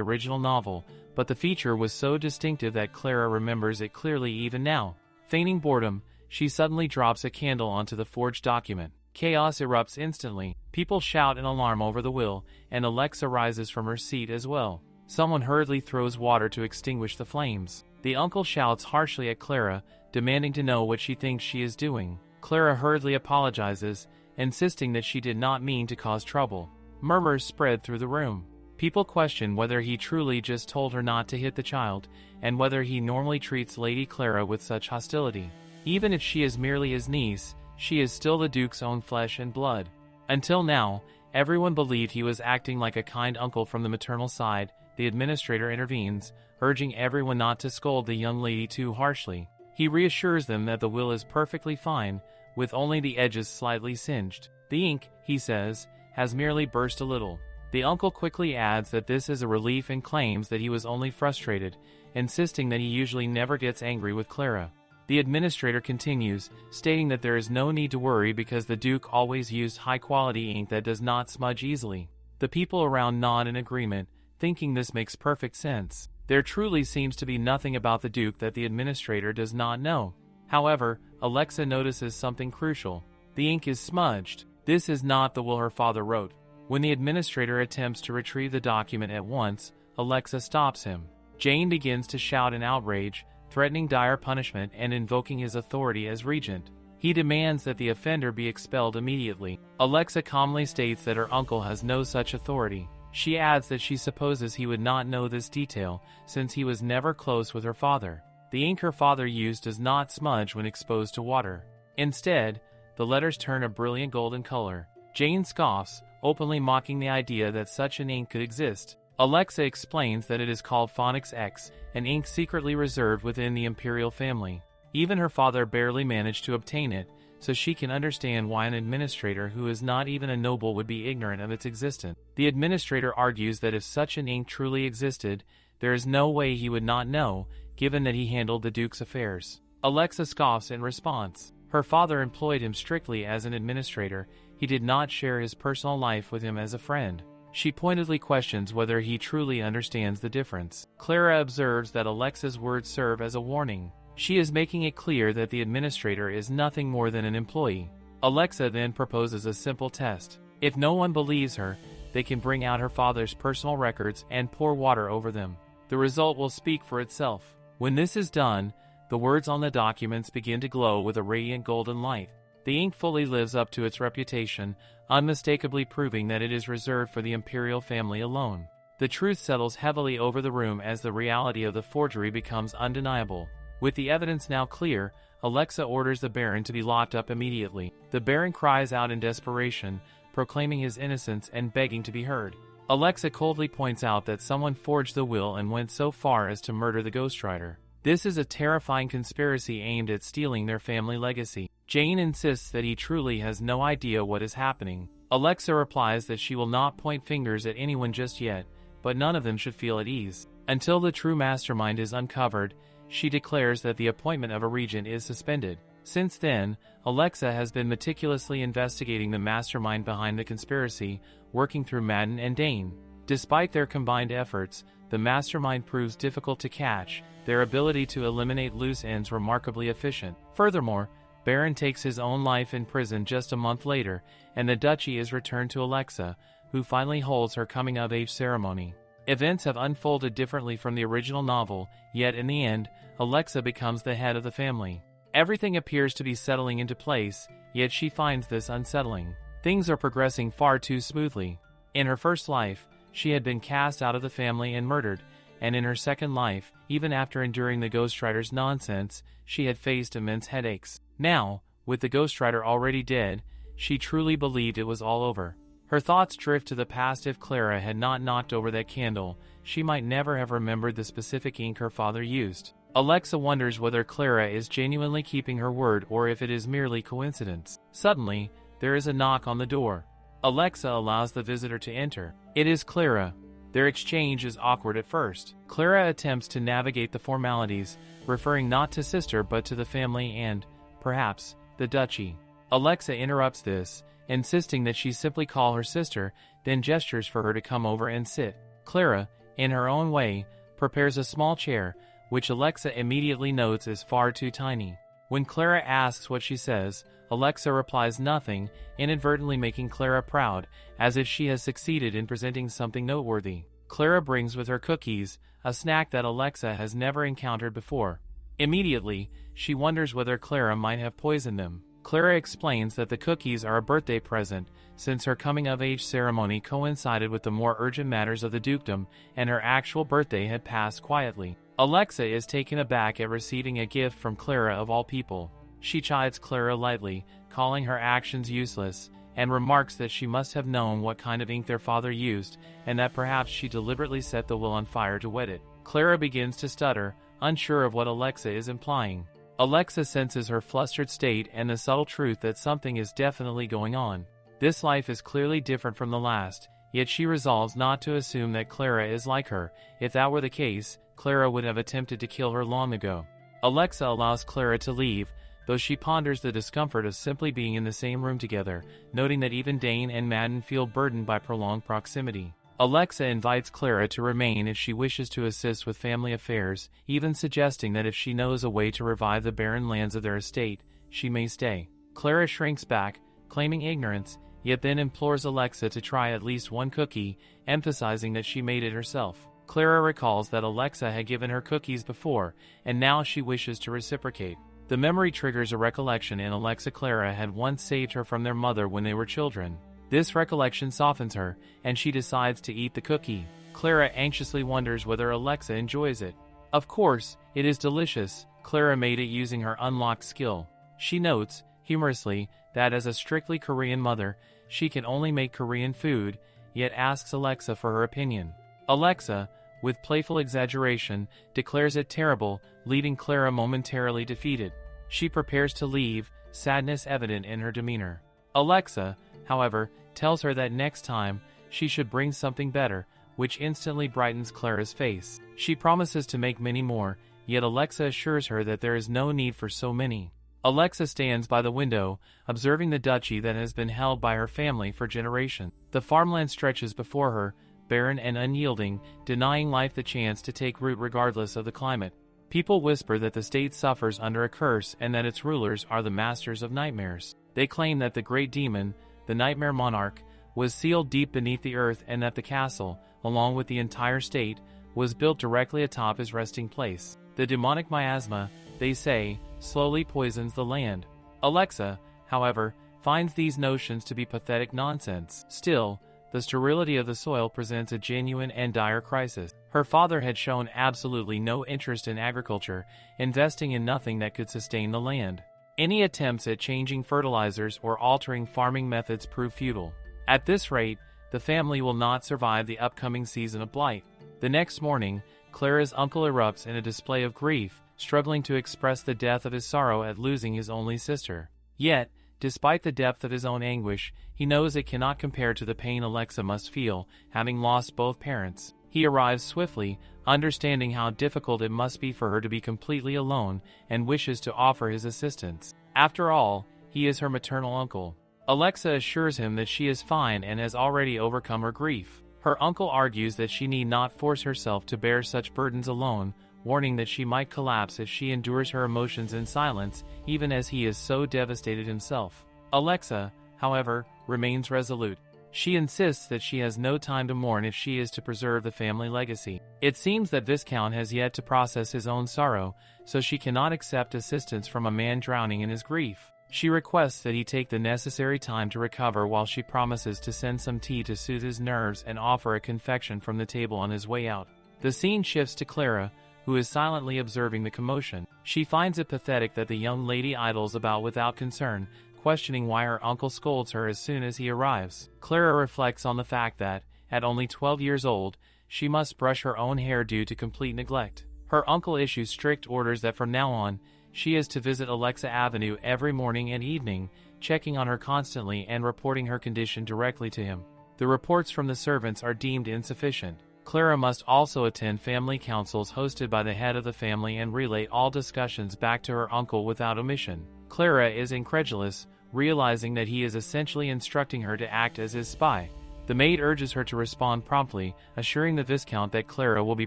original novel, but the feature was so distinctive that Clara remembers it clearly even now. Feigning boredom, she suddenly drops a candle onto the forged document. Chaos erupts instantly. People shout in alarm over the will, and Alexa rises from her seat as well. Someone hurriedly throws water to extinguish the flames. The uncle shouts harshly at Clara, demanding to know what she thinks she is doing. Clara hurriedly apologizes, insisting that she did not mean to cause trouble. Murmurs spread through the room. People question whether he truly just told her not to hit the child, and whether he normally treats Lady Clara with such hostility. Even if she is merely his niece, she is still the Duke's own flesh and blood. Until now, everyone believed he was acting like a kind uncle from the maternal side. The administrator intervenes, urging everyone not to scold the young lady too harshly. He reassures them that the will is perfectly fine, with only the edges slightly singed. The ink, he says, has merely burst a little. The uncle quickly adds that this is a relief and claims that he was only frustrated, insisting that he usually never gets angry with Clara. The administrator continues, stating that there is no need to worry because the Duke always used high-quality ink that does not smudge easily. The people around nod in agreement, thinking this makes perfect sense. There truly seems to be nothing about the Duke that the administrator does not know. However, Alexa notices something crucial. The ink is smudged. This is not the will her father wrote. When the administrator attempts to retrieve the document at once, Alexa stops him. Jane begins to shout in outrage, threatening dire punishment and invoking his authority as regent. He demands that the offender be expelled immediately. Alexa calmly states that her uncle has no such authority. She adds that she supposes he would not know this detail, since he was never close with her father. The ink her father used does not smudge when exposed to water. Instead, the letters turn a brilliant golden color. Jane scoffs, openly mocking the idea that such an ink could exist. Alexa explains that it is called Phonix X, an ink secretly reserved within the Imperial family. Even her father barely managed to obtain it, so she can understand why an administrator who is not even a noble would be ignorant of its existence. The administrator argues that if such an ink truly existed, there is no way he would not know, given that he handled the Duke's affairs. Alexa scoffs in response. Her father employed him strictly as an administrator. He did not share his personal life with him as a friend. She pointedly questions whether he truly understands the difference. Clara observes that Alexa's words serve as a warning. She is making it clear that the administrator is nothing more than an employee. Alexa then proposes a simple test. If no one believes her, they can bring out her father's personal records and pour water over them. The result will speak for itself. When this is done, the words on the documents begin to glow with a radiant golden light. The ink fully lives up to its reputation, unmistakably proving that it is reserved for the Imperial family alone. The truth settles heavily over the room as the reality of the forgery becomes undeniable. With the evidence now clear, Alexa orders the Baron to be locked up immediately. The Baron cries out in desperation, proclaiming his innocence and begging to be heard. Alexa coldly points out that someone forged the will and went so far as to murder the ghostwriter. This is a terrifying conspiracy aimed at stealing their family legacy. Jane insists that he truly has no idea what is happening. Alexa replies that she will not point fingers at anyone just yet, but none of them should feel at ease. Until the true mastermind is uncovered, she declares that the appointment of a regent is suspended. Since then, Alexa has been meticulously investigating the mastermind behind the conspiracy, working through Madden and Dane. Despite their combined efforts, the mastermind proves difficult to catch, their ability to eliminate loose ends remarkably efficient. Furthermore, Baron takes his own life in prison just a month later, and the Duchy is returned to Alexa, who finally holds her coming-of-age ceremony. Events have unfolded differently from the original novel, yet in the end, Alexa becomes the head of the family. Everything appears to be settling into place, yet she finds this unsettling. Things are progressing far too smoothly. In her first life, she had been cast out of the family and murdered, and in her second life, even after enduring the ghostwriter's nonsense, she had faced immense headaches. Now, with the ghostwriter already dead, she truly believed it was all over. Her thoughts drift to the past. If Clara had not knocked over that candle, she might never have remembered the specific ink her father used. Alexa wonders whether Clara is genuinely keeping her word or if it is merely coincidence. Suddenly, there is a knock on the door. Alexa allows the visitor to enter. It is Clara. Their exchange is awkward at first. Clara attempts to navigate the formalities, referring not to sister but to the family and, perhaps, the Duchy. Alexa interrupts this, insisting that she simply call her sister, then gestures for her to come over and sit. Clara, in her own way, prepares a small chair, which Alexa immediately notes is far too tiny. When Clara asks what she says, Alexa replies nothing, inadvertently making Clara proud, as if she has succeeded in presenting something noteworthy. Clara brings with her cookies, a snack that Alexa has never encountered before. Immediately, she wonders whether Clara might have poisoned them. Clara explains that the cookies are a birthday present, since her coming-of-age ceremony coincided with the more urgent matters of the dukedom, and her actual birthday had passed quietly. Alexa is taken aback at receiving a gift from Clara of all people. She chides Clara lightly, calling her actions useless, and remarks that she must have known what kind of ink their father used, and that perhaps she deliberately set the will on fire to wet it. Clara begins to stutter, unsure of what Alexa is implying. Alexa senses her flustered state and the subtle truth that something is definitely going on. This life is clearly different from the last, yet she resolves not to assume that Clara is like her. If that were the case, Clara would have attempted to kill her long ago. Alexa allows Clara to leave, though she ponders the discomfort of simply being in the same room together, noting that even Dane and Madden feel burdened by prolonged proximity. Alexa invites Clara to remain if she wishes to assist with family affairs, even suggesting that if she knows a way to revive the barren lands of their estate, she may stay. Clara shrinks back, claiming ignorance, yet then implores Alexa to try at least one cookie, emphasizing that she made it herself. Clara recalls that Alexa had given her cookies before, and now she wishes to reciprocate. The memory triggers a recollection in Alexa. Clara had once saved her from their mother when they were children. This recollection softens her, and she decides to eat the cookie. Clara anxiously wonders whether Alexa enjoys it. Of course, it is delicious. Clara made it using her unlocked skill. She notes, humorously, that as a strictly Korean mother, she can only make Korean food, yet asks Alexa for her opinion. Alexa, with playful exaggeration, declares it terrible, leaving Clara momentarily defeated. She prepares to leave, sadness evident in her demeanor. Alexa, however, tells her that next time, she should bring something better, which instantly brightens Clara's face. She promises to make many more, yet Alexa assures her that there is no need for so many. Alexa stands by the window, observing the duchy that has been held by her family for generations. The farmland stretches before her, barren and unyielding, denying life the chance to take root regardless of the climate. People whisper that the state suffers under a curse and that its rulers are the masters of nightmares. They claim that the great demon, the nightmare monarch, was sealed deep beneath the earth and that the castle, along with the entire state, was built directly atop his resting place. The demonic miasma, they say, slowly poisons the land. Alexa, however, finds these notions to be pathetic nonsense. Still, the sterility of the soil presents a genuine and dire crisis. Her father had shown absolutely no interest in agriculture, investing in nothing that could sustain the land. Any attempts at changing fertilizers or altering farming methods prove futile. At this rate, the family will not survive the upcoming season of blight. The next morning, Clara's uncle erupts in a display of grief, struggling to express the depth of his sorrow at losing his only sister. Yet, despite the depth of his own anguish, he knows it cannot compare to the pain Alexa must feel, having lost both parents. He arrives swiftly, understanding how difficult it must be for her to be completely alone, and wishes to offer his assistance. After all, he is her maternal uncle. Alexa assures him that she is fine and has already overcome her grief. Her uncle argues that she need not force herself to bear such burdens alone, warning that she might collapse if she endures her emotions in silence, even as he is so devastated himself. Alexa, however, remains resolute. She insists that she has no time to mourn if she is to preserve the family legacy. It seems that Viscount has yet to process his own sorrow, so she cannot accept assistance from a man drowning in his grief. She requests that he take the necessary time to recover while she promises to send some tea to soothe his nerves and offer a confection from the table on his way out. The scene shifts to Clara, who is silently observing the commotion. She finds it pathetic that the young lady idles about without concern, questioning why her uncle scolds her as soon as he arrives. Clara reflects on the fact that, at only 12 years old, she must brush her own hair due to complete neglect. Her uncle issues strict orders that from now on, she is to visit Alexa Avenue every morning and evening, checking on her constantly and reporting her condition directly to him. The reports from the servants are deemed insufficient. Clara must also attend family councils hosted by the head of the family and relay all discussions back to her uncle without omission. Clara is incredulous, realizing that he is essentially instructing her to act as his spy. The maid urges her to respond promptly, assuring the Viscount that Clara will be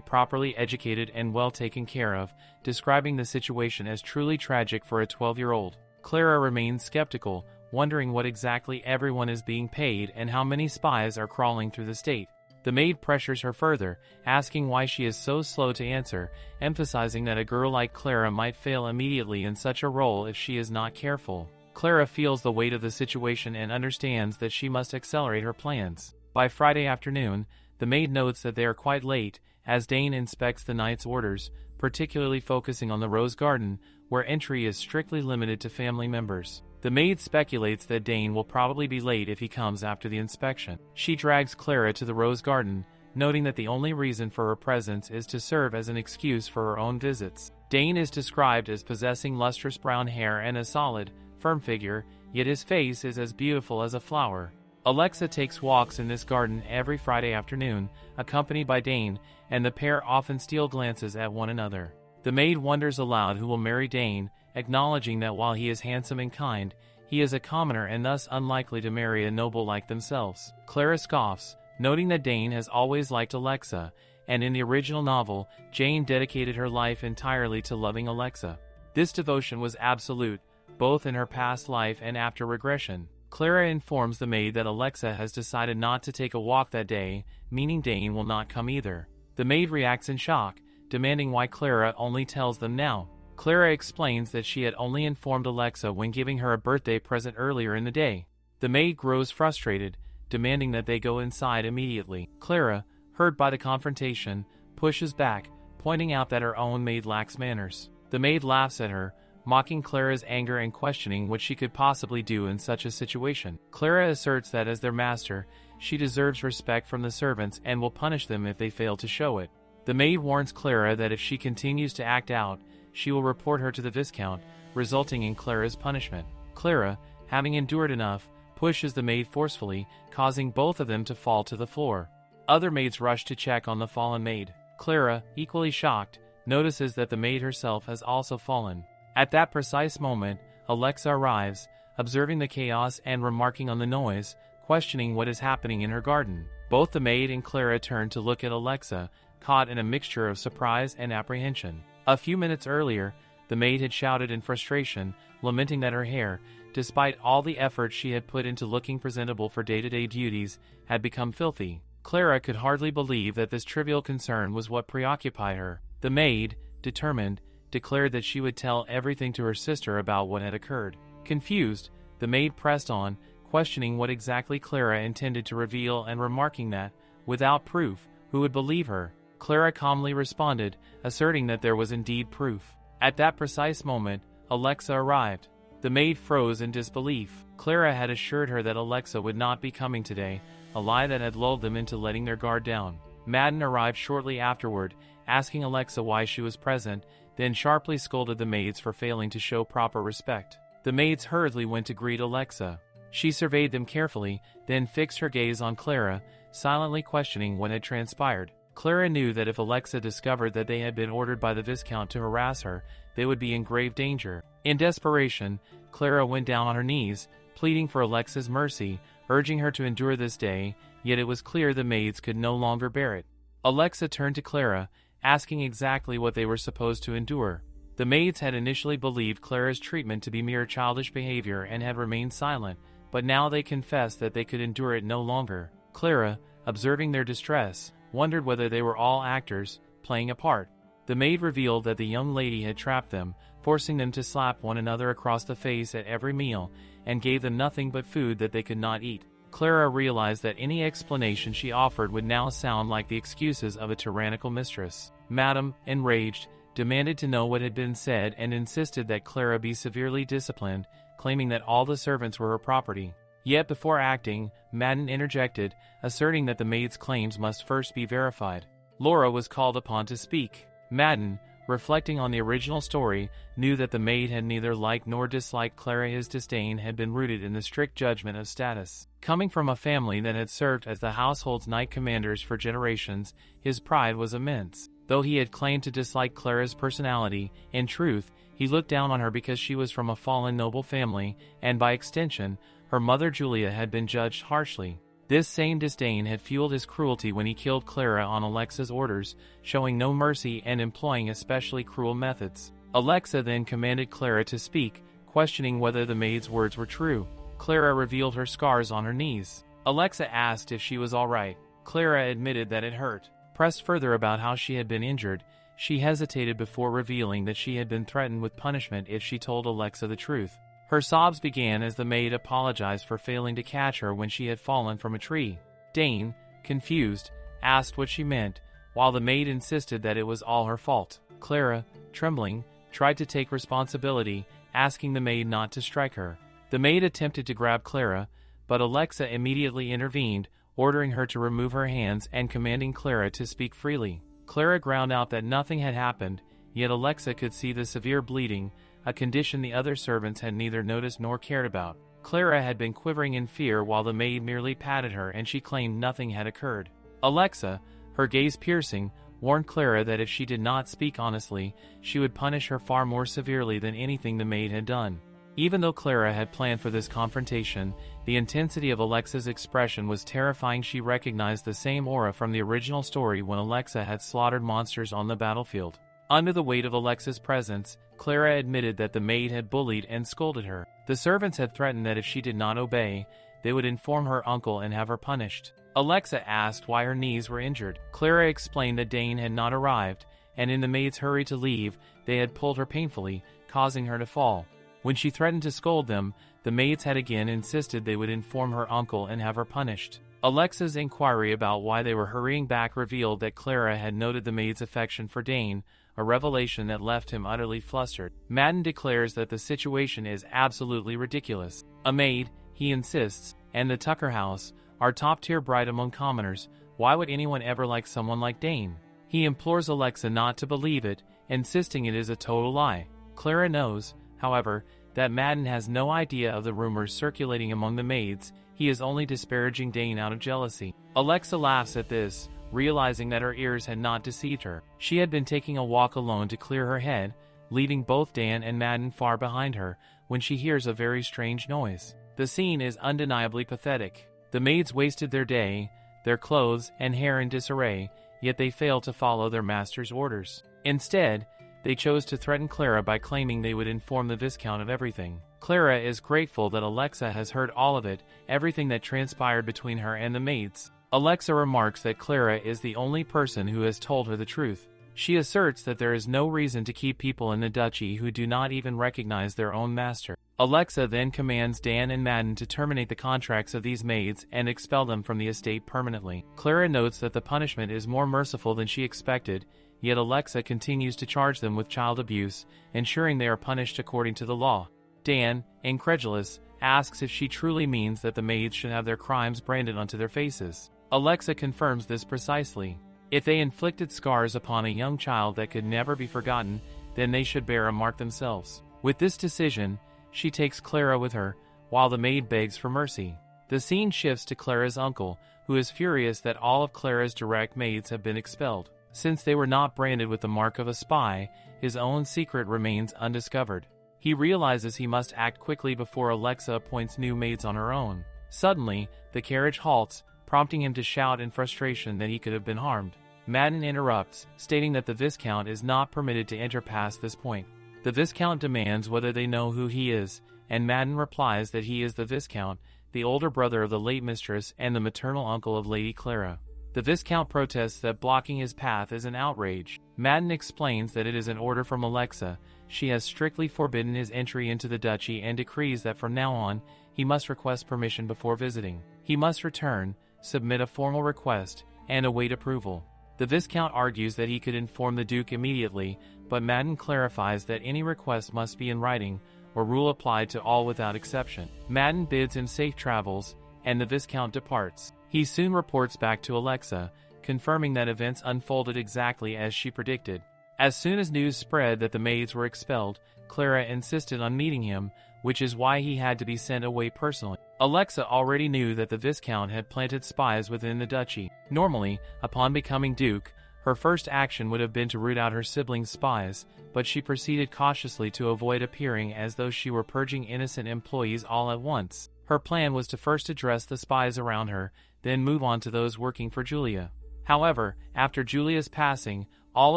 properly educated and well taken care of, describing the situation as truly tragic for a 12-year-old. Clara remains skeptical, wondering what exactly everyone is being paid and how many spies are crawling through the state. The maid pressures her further, asking why she is so slow to answer, emphasizing that a girl like Clara might fail immediately in such a role if she is not careful. Clara feels the weight of the situation and understands that she must accelerate her plans. By Friday afternoon, the maid notes that they are quite late, as Dane inspects the knight's orders, particularly focusing on the rose garden, where entry is strictly limited to family members. The maid speculates that Dane will probably be late if he comes after the inspection. She drags Clara to the rose garden, noting that the only reason for her presence is to serve as an excuse for her own visits. Dane is described as possessing lustrous brown hair and a solid, firm figure, yet his face is as beautiful as a flower. Alexa takes walks in this garden every Friday afternoon, accompanied by Dane, and the pair often steal glances at one another. The maid wonders aloud who will marry Dane, acknowledging that while he is handsome and kind, he is a commoner and thus unlikely to marry a noble like themselves. Clara scoffs, noting that Dane has always liked Alexa, and in the original novel, Jane dedicated her life entirely to loving Alexa. This devotion was absolute, both in her past life and after regression. Clara informs the maid that Alexa has decided not to take a walk that day, meaning Dane will not come either. The maid reacts in shock, demanding why Clara only tells them now. Clara explains that she had only informed Alexa when giving her a birthday present earlier in the day. The maid grows frustrated, demanding that they go inside immediately. Clara, hurt by the confrontation, pushes back, pointing out that her own maid lacks manners. The maid laughs at her, mocking Clara's anger and questioning what she could possibly do in such a situation. Clara asserts that as their master, she deserves respect from the servants and will punish them if they fail to show it. The maid warns Clara that if she continues to act out, she will report her to the Viscount, resulting in Clara's punishment. Clara, having endured enough, pushes the maid forcefully, causing both of them to fall to the floor. Other maids rush to check on the fallen maid. Clara, equally shocked, notices that the maid herself has also fallen. At that precise moment, Alexa arrives, observing the chaos and remarking on the noise, questioning what is happening in her garden. Both the maid and Clara turn to look at Alexa, caught in a mixture of surprise and apprehension. A few minutes earlier, the maid had shouted in frustration, lamenting that her hair, despite all the effort she had put into looking presentable for day-to-day duties, had become filthy. Clara could hardly believe that this trivial concern was what preoccupied her. The maid, determined, declared that she would tell everything to her sister about what had occurred. Confused, the maid pressed on, questioning what exactly Clara intended to reveal and remarking that, without proof, who would believe her? Clara calmly responded, asserting that there was indeed proof. At that precise moment, Alexa arrived. The maid froze in disbelief. Clara had assured her that Alexa would not be coming today, a lie that had lulled them into letting their guard down. Madden arrived shortly afterward, asking Alexa why she was present, then sharply scolded the maids for failing to show proper respect. The maids hurriedly went to greet Alexa. She surveyed them carefully, then fixed her gaze on Clara, silently questioning what had transpired. Clara knew that if Alexa discovered that they had been ordered by the Viscount to harass her, they would be in grave danger. In desperation, Clara went down on her knees, pleading for Alexa's mercy, urging her to endure this day, yet it was clear the maids could no longer bear it. Alexa turned to Clara, asking exactly what they were supposed to endure. The maids had initially believed Clara's treatment to be mere childish behavior and had remained silent, but now they confessed that they could endure it no longer. Clara, observing their distress, wondered whether they were all actors, playing a part. The maid revealed that the young lady had trapped them, forcing them to slap one another across the face at every meal, and gave them nothing but food that they could not eat. Clara realized that any explanation she offered would now sound like the excuses of a tyrannical mistress. Madame, enraged, demanded to know what had been said and insisted that Clara be severely disciplined, claiming that all the servants were her property. Yet before acting, Madden interjected, asserting that the maid's claims must first be verified. Laura was called upon to speak. Madden, reflecting on the original story, knew that the maid had neither liked nor disliked Clara. His disdain had been rooted in the strict judgment of status. Coming from a family that had served as the household's knight commanders for generations, his pride was immense. Though he had claimed to dislike Clara's personality, in truth, he looked down on her because she was from a fallen noble family, and by extension, her mother Julia had been judged harshly. This same disdain had fueled his cruelty when he killed Clara on Alexa's orders, showing no mercy and employing especially cruel methods. Alexa then commanded Clara to speak, questioning whether the maid's words were true. Clara revealed her scars on her knees. Alexa asked if she was all right. Clara admitted that it hurt. Pressed further about how she had been injured, she hesitated before revealing that she had been threatened with punishment if she told Alexa the truth. Her sobs began as the maid apologized for failing to catch her when she had fallen from a tree. Dane, confused, asked what she meant, while the maid insisted that it was all her fault. Clara, trembling, tried to take responsibility, asking the maid not to strike her. The maid attempted to grab Clara, but Alexa immediately intervened, ordering her to remove her hands and commanding Clara to speak freely. Clara ground out that nothing had happened, yet Alexa could see the severe bleeding, a condition the other servants had neither noticed nor cared about. Clara had been quivering in fear while the maid merely patted her, and she claimed nothing had occurred. Alexa, her gaze piercing, warned Clara that if she did not speak honestly, she would punish her far more severely than anything the maid had done. Even though Clara had planned for this confrontation, the intensity of Alexa's expression was terrifying. She recognized the same aura from the original story when Alexa had slaughtered monsters on the battlefield. Under the weight of Alexa's presence, Clara admitted that the maid had bullied and scolded her. The servants had threatened that if she did not obey, they would inform her uncle and have her punished. Alexa asked why her knees were injured. Clara explained that Dane had not arrived, and in the maid's hurry to leave, they had pulled her painfully, causing her to fall. When she threatened to scold them, the maids had again insisted they would inform her uncle and have her punished. Alexa's inquiry about why they were hurrying back revealed that Clara had noted the maid's affection for Dane, a revelation that left him utterly flustered. Madden declares that the situation is absolutely ridiculous. A maid, he insists, and the Tucker house are top-tier bright among commoners. Why would anyone ever like someone like Dane? He implores Alexa not to believe it, insisting it is a total lie. Clara knows, however, that Madden has no idea of the rumors circulating among the maids. He is only disparaging Dane out of jealousy. Alexa laughs at this, realizing that her ears had not deceived her. She had been taking a walk alone to clear her head, leaving both Dan and Madden far behind her, when she hears a very strange noise. The scene is undeniably pathetic. The maids wasted their day, their clothes and hair in disarray, yet they failed to follow their master's orders. Instead, they chose to threaten Clara by claiming they would inform the Viscount of everything. Clara is grateful that Alexa has heard all of it, everything that transpired between her and the maids. Alexa remarks that Clara is the only person who has told her the truth. She asserts that there is no reason to keep people in the Duchy who do not even recognize their own master. Alexa then commands Dan and Madden to terminate the contracts of these maids and expel them from the estate permanently. Clara notes that the punishment is more merciful than she expected, yet Alexa continues to charge them with child abuse, ensuring they are punished according to the law. Dan, incredulous, asks if she truly means that the maids should have their crimes branded onto their faces. Alexa confirms this precisely. If they inflicted scars upon a young child that could never be forgotten, then they should bear a mark themselves. With this decision, she takes Clara with her, while the maid begs for mercy. The scene shifts to Clara's uncle, who is furious that all of Clara's direct maids have been expelled. Since they were not branded with the mark of a spy, his own secret remains undiscovered. He realizes he must act quickly before Alexa appoints new maids on her own. Suddenly, the carriage halts, prompting him to shout in frustration that he could have been harmed. Madden interrupts, stating that the Viscount is not permitted to enter past this point. The Viscount demands whether they know who he is, and Madden replies that he is the Viscount, the older brother of the late mistress and the maternal uncle of Lady Clara. The Viscount protests that blocking his path is an outrage. Madden explains that it is an order from Alexa. She has strictly forbidden his entry into the Duchy and decrees that from now on, he must request permission before visiting. He must return, submit a formal request, and await approval. The Viscount argues that he could inform the Duke immediately, but Madden clarifies that any request must be in writing, or rule applied to all without exception. Madden bids him safe travels, and the Viscount departs. He soon reports back to Alexa, confirming that events unfolded exactly as she predicted. As soon as news spread that the maids were expelled, Clara insisted on meeting him, which is why he had to be sent away personally. Alexa already knew that the Viscount had planted spies within the duchy. Normally, upon becoming Duke, her first action would have been to root out her siblings' spies, but she proceeded cautiously to avoid appearing as though she were purging innocent employees all at once. Her plan was to first address the spies around her, then move on to those working for Julia. However, after Julia's passing, all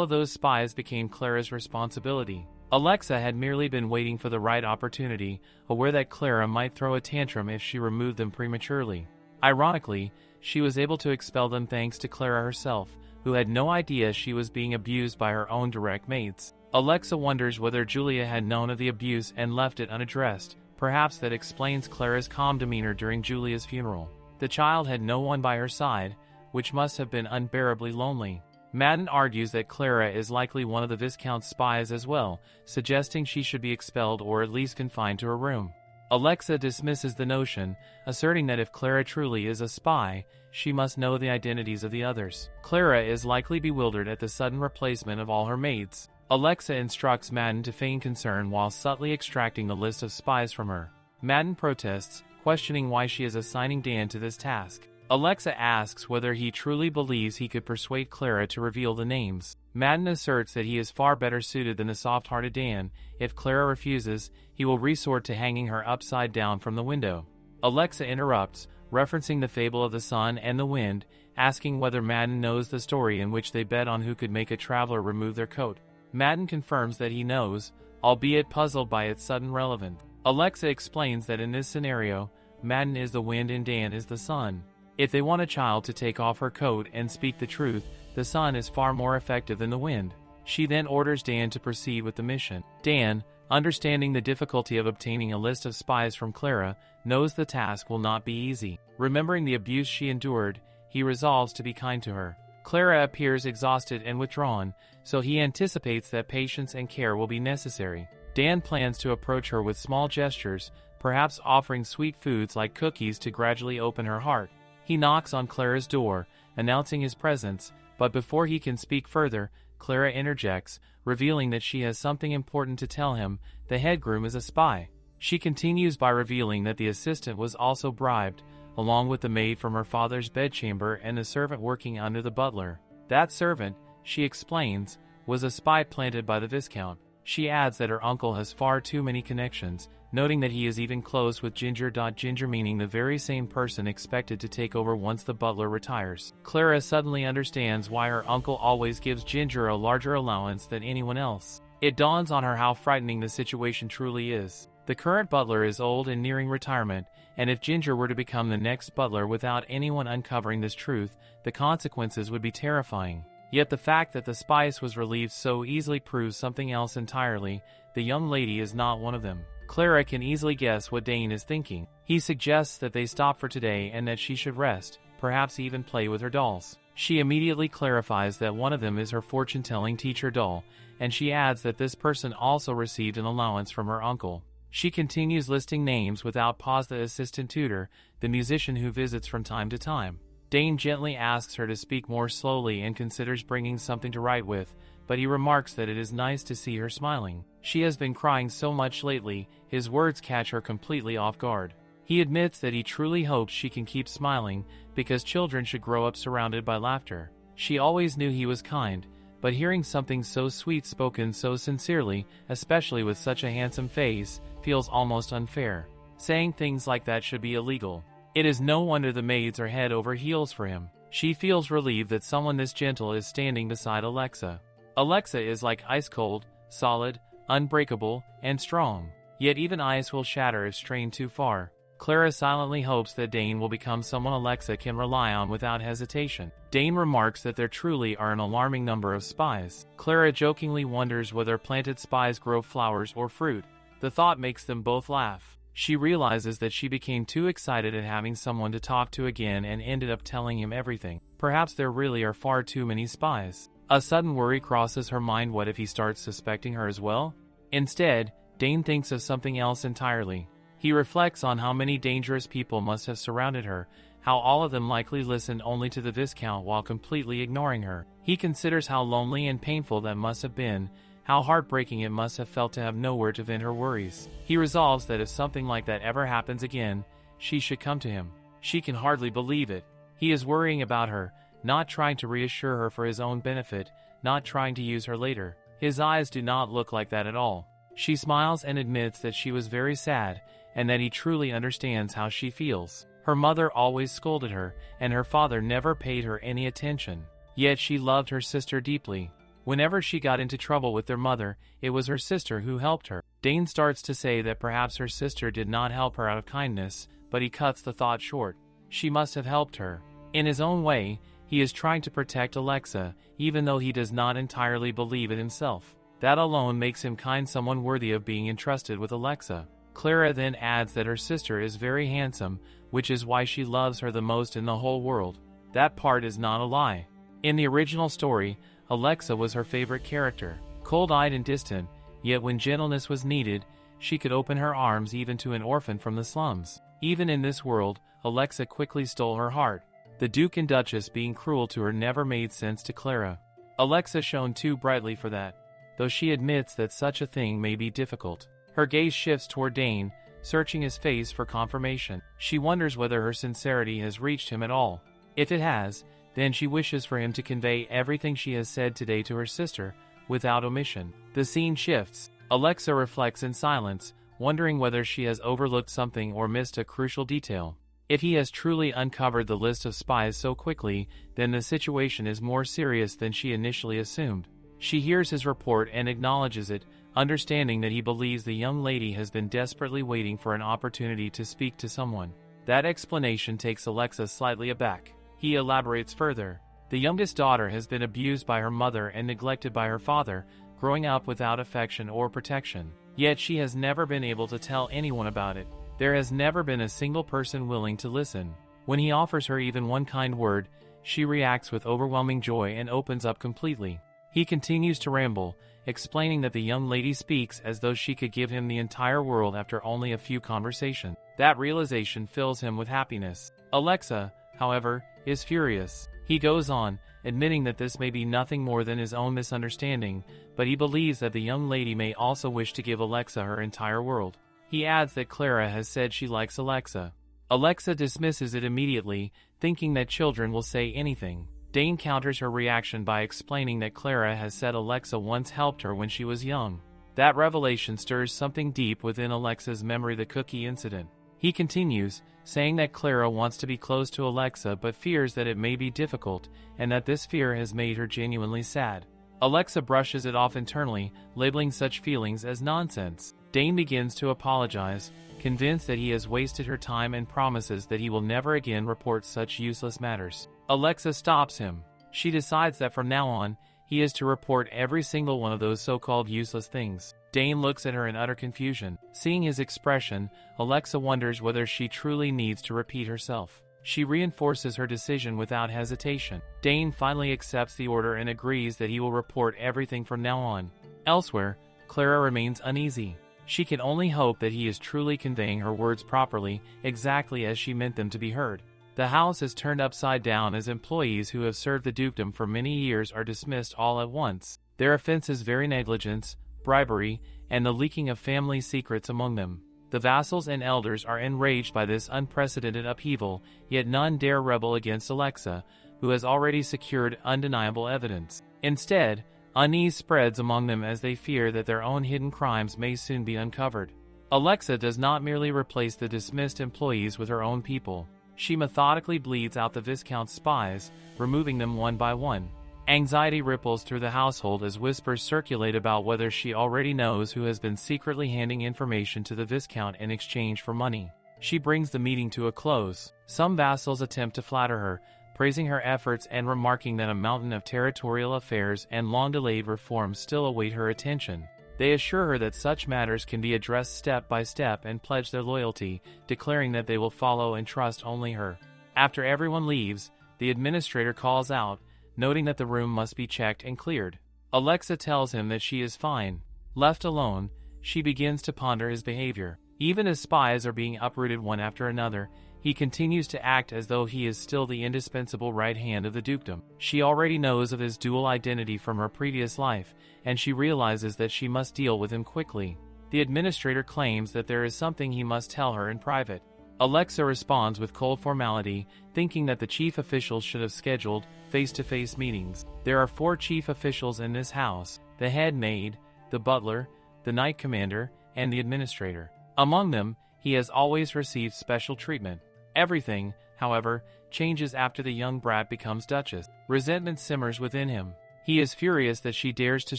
of those spies became Clara's responsibility. Alexa had merely been waiting for the right opportunity, aware that Clara might throw a tantrum if she removed them prematurely. Ironically, she was able to expel them thanks to Clara herself, who had no idea she was being abused by her own direct mates. Alexa wonders whether Julia had known of the abuse and left it unaddressed. Perhaps that explains Clara's calm demeanor during Julia's funeral. The child had no one by her side, which must have been unbearably lonely. Madden argues that Clara is likely one of the Viscount's spies as well, suggesting she should be expelled or at least confined to her room. Alexa dismisses the notion, asserting that if Clara truly is a spy, she must know the identities of the others. Clara is likely bewildered at the sudden replacement of all her maids. Alexa instructs Madden to feign concern while subtly extracting the list of spies from her. Madden protests, questioning why she is assigning Dan to this task. Alexa asks whether he truly believes he could persuade Clara to reveal the names. Madden asserts that he is far better suited than the soft-hearted Dan. If Clara refuses, he will resort to hanging her upside down from the window. Alexa interrupts, referencing the fable of the sun and the wind, asking whether Madden knows the story in which they bet on who could make a traveler remove their coat. Madden confirms that he knows, albeit puzzled by its sudden relevance. Alexa explains that in this scenario, Madden is the wind and Dan is the sun. If they want a child to take off her coat and speak the truth, the sun is far more effective than the wind. She then orders Dan to proceed with the mission. Dan, understanding the difficulty of obtaining a list of spies from Clara, knows the task will not be easy. Remembering the abuse she endured, he resolves to be kind to her. Clara appears exhausted and withdrawn, so he anticipates that patience and care will be necessary. Dan plans to approach her with small gestures, perhaps offering sweet foods like cookies to gradually open her heart. He knocks on Clara's door, announcing his presence, but before he can speak further, Clara interjects, revealing that she has something important to tell him. The head groom is a spy. She continues by revealing that the assistant was also bribed, along with the maid from her father's bedchamber and the servant working under the butler. That servant, she explains, was a spy planted by the Viscount. She adds that her uncle has far too many connections, noting that he is even close with Ginger. Ginger meaning the very same person expected to take over once the butler retires. Clara suddenly understands why her uncle always gives Ginger a larger allowance than anyone else. It dawns on her how frightening the situation truly is. The current butler is old and nearing retirement, and if Ginger were to become the next butler without anyone uncovering this truth, the consequences would be terrifying. Yet the fact that the spice was relieved so easily proves something else entirely. The young lady is not one of them. Clara can easily guess what Dane is thinking. He suggests that they stop for today and that she should rest, perhaps even play with her dolls. She immediately clarifies that one of them is her fortune-telling teacher doll, and she adds that this person also received an allowance from her uncle. She continues listing names without pause. The assistant tutor, the musician who visits from time to time. Dane gently asks her to speak more slowly and considers bringing something to write with, but he remarks that it is nice to see her smiling. She has been crying so much lately, his words catch her completely off guard. He admits that he truly hopes she can keep smiling, because children should grow up surrounded by laughter. She always knew he was kind, but hearing something so sweet spoken so sincerely, especially with such a handsome face, feels almost unfair. Saying things like that should be illegal. It is no wonder the maids are head over heels for him. She feels relieved that someone this gentle is standing beside Alexa. Alexa is like ice cold, solid, unbreakable, and strong. Yet even ice will shatter if strained too far. Clara silently hopes that Dane will become someone Alexa can rely on without hesitation. Dane remarks that there truly are an alarming number of spies. Clara jokingly wonders whether planted spies grow flowers or fruit. The thought makes them both laugh. She realizes that she became too excited at having someone to talk to again and ended up telling him everything. Perhaps there really are far too many spies. A sudden worry crosses her mind. What if he starts suspecting her as well? Instead, Dane thinks of something else entirely. He reflects on how many dangerous people must have surrounded her, how all of them likely listened only to the Viscount while completely ignoring her. He considers how lonely and painful that must have been, how heartbreaking it must have felt to have nowhere to vent her worries. He resolves that if something like that ever happens again, she should come to him. She can hardly believe it. He is worrying about her, not trying to reassure her for his own benefit, not trying to use her later. His eyes do not look like that at all. She smiles and admits that she was very sad, and that he truly understands how she feels. Her mother always scolded her, and her father never paid her any attention. Yet she loved her sister deeply. Whenever she got into trouble with their mother, it was her sister who helped her. Dane starts to say that perhaps her sister did not help her out of kindness, but he cuts the thought short. She must have helped her. In his own way, he is trying to protect Alexa, even though he does not entirely believe it himself. That alone makes him someone worthy of being entrusted with Alexa. Clara then adds that her sister is very handsome, which is why she loves her the most in the whole world. That part is not a lie. In the original story, Alexa was her favorite character. Cold-eyed and distant, yet when gentleness was needed, she could open her arms even to an orphan from the slums. Even in this world, Alexa quickly stole her heart. The Duke and Duchess being cruel to her never made sense to Clara. Alexa shone too brightly for that, though she admits that such a thing may be difficult. Her gaze shifts toward Dane, searching his face for confirmation. She wonders whether her sincerity has reached him at all. If it has, then she wishes for him to convey everything she has said today to her sister, without omission. The scene shifts. Alexa reflects in silence, wondering whether she has overlooked something or missed a crucial detail. If he has truly uncovered the list of spies so quickly, then the situation is more serious than she initially assumed. She hears his report and acknowledges it, understanding that he believes the young lady has been desperately waiting for an opportunity to speak to someone. That explanation takes Alexa slightly aback. He elaborates further. The youngest daughter has been abused by her mother and neglected by her father, growing up without affection or protection. Yet she has never been able to tell anyone about it. There has never been a single person willing to listen. When he offers her even one kind word, she reacts with overwhelming joy and opens up completely. He continues to ramble, explaining that the young lady speaks as though she could give him the entire world after only a few conversations. That realization fills him with happiness. Alexa, however, is furious. He goes on, admitting that this may be nothing more than his own misunderstanding, but he believes that the young lady may also wish to give Alexa her entire world. He adds that Clara has said she likes Alexa. Alexa dismisses it immediately, thinking that children will say anything. Dane counters her reaction by explaining that Clara has said Alexa once helped her when she was young. That revelation stirs something deep within Alexa's memory, the cookie incident. He continues, saying that Clara wants to be close to Alexa but fears that it may be difficult, and that this fear has made her genuinely sad. Alexa brushes it off internally, labeling such feelings as nonsense. Dane begins to apologize, convinced that he has wasted her time, and promises that he will never again report such useless matters. Alexa stops him. She decides that from now on, he is to report every single one of those so-called useless things. Dane looks at her in utter confusion. Seeing his expression, Alexa wonders whether she truly needs to repeat herself. She reinforces her decision without hesitation. Dane finally accepts the order and agrees that he will report everything from now on. Elsewhere, Clara remains uneasy. She can only hope that he is truly conveying her words properly, exactly as she meant them to be heard. The house is turned upside down as employees who have served the dukedom for many years are dismissed all at once. Their offenses vary: negligence, bribery, and the leaking of family secrets among them. The vassals and elders are enraged by this unprecedented upheaval, yet none dare rebel against Alexa, who has already secured undeniable evidence. Instead, unease spreads among them as they fear that their own hidden crimes may soon be uncovered. Alexa does not merely replace the dismissed employees with her own people. She methodically bleeds out the Viscount's spies, removing them one by one. Anxiety ripples through the household as whispers circulate about whether she already knows who has been secretly handing information to the Viscount in exchange for money. She brings the meeting to a close. Some vassals attempt to flatter her, praising her efforts and remarking that a mountain of territorial affairs and long-delayed reforms still await her attention. They assure her that such matters can be addressed step by step and pledge their loyalty, declaring that they will follow and trust only her. After everyone leaves, the administrator calls out, noting that the room must be checked and cleared. Alexa tells him that she is fine. Left alone, she begins to ponder his behavior. Even as spies are being uprooted one after another, he continues to act as though he is still the indispensable right hand of the dukedom. She already knows of his dual identity from her previous life, and she realizes that she must deal with him quickly. The administrator claims that there is something he must tell her in private. Alexa responds with cold formality, thinking that the chief officials should have scheduled face-to-face meetings. There are 4 chief officials in this house: the head maid, the butler, the knight commander, and the administrator. Among them, he has always received special treatment. Everything, however, changes after the young brat becomes duchess. Resentment simmers within him. He is furious that she dares to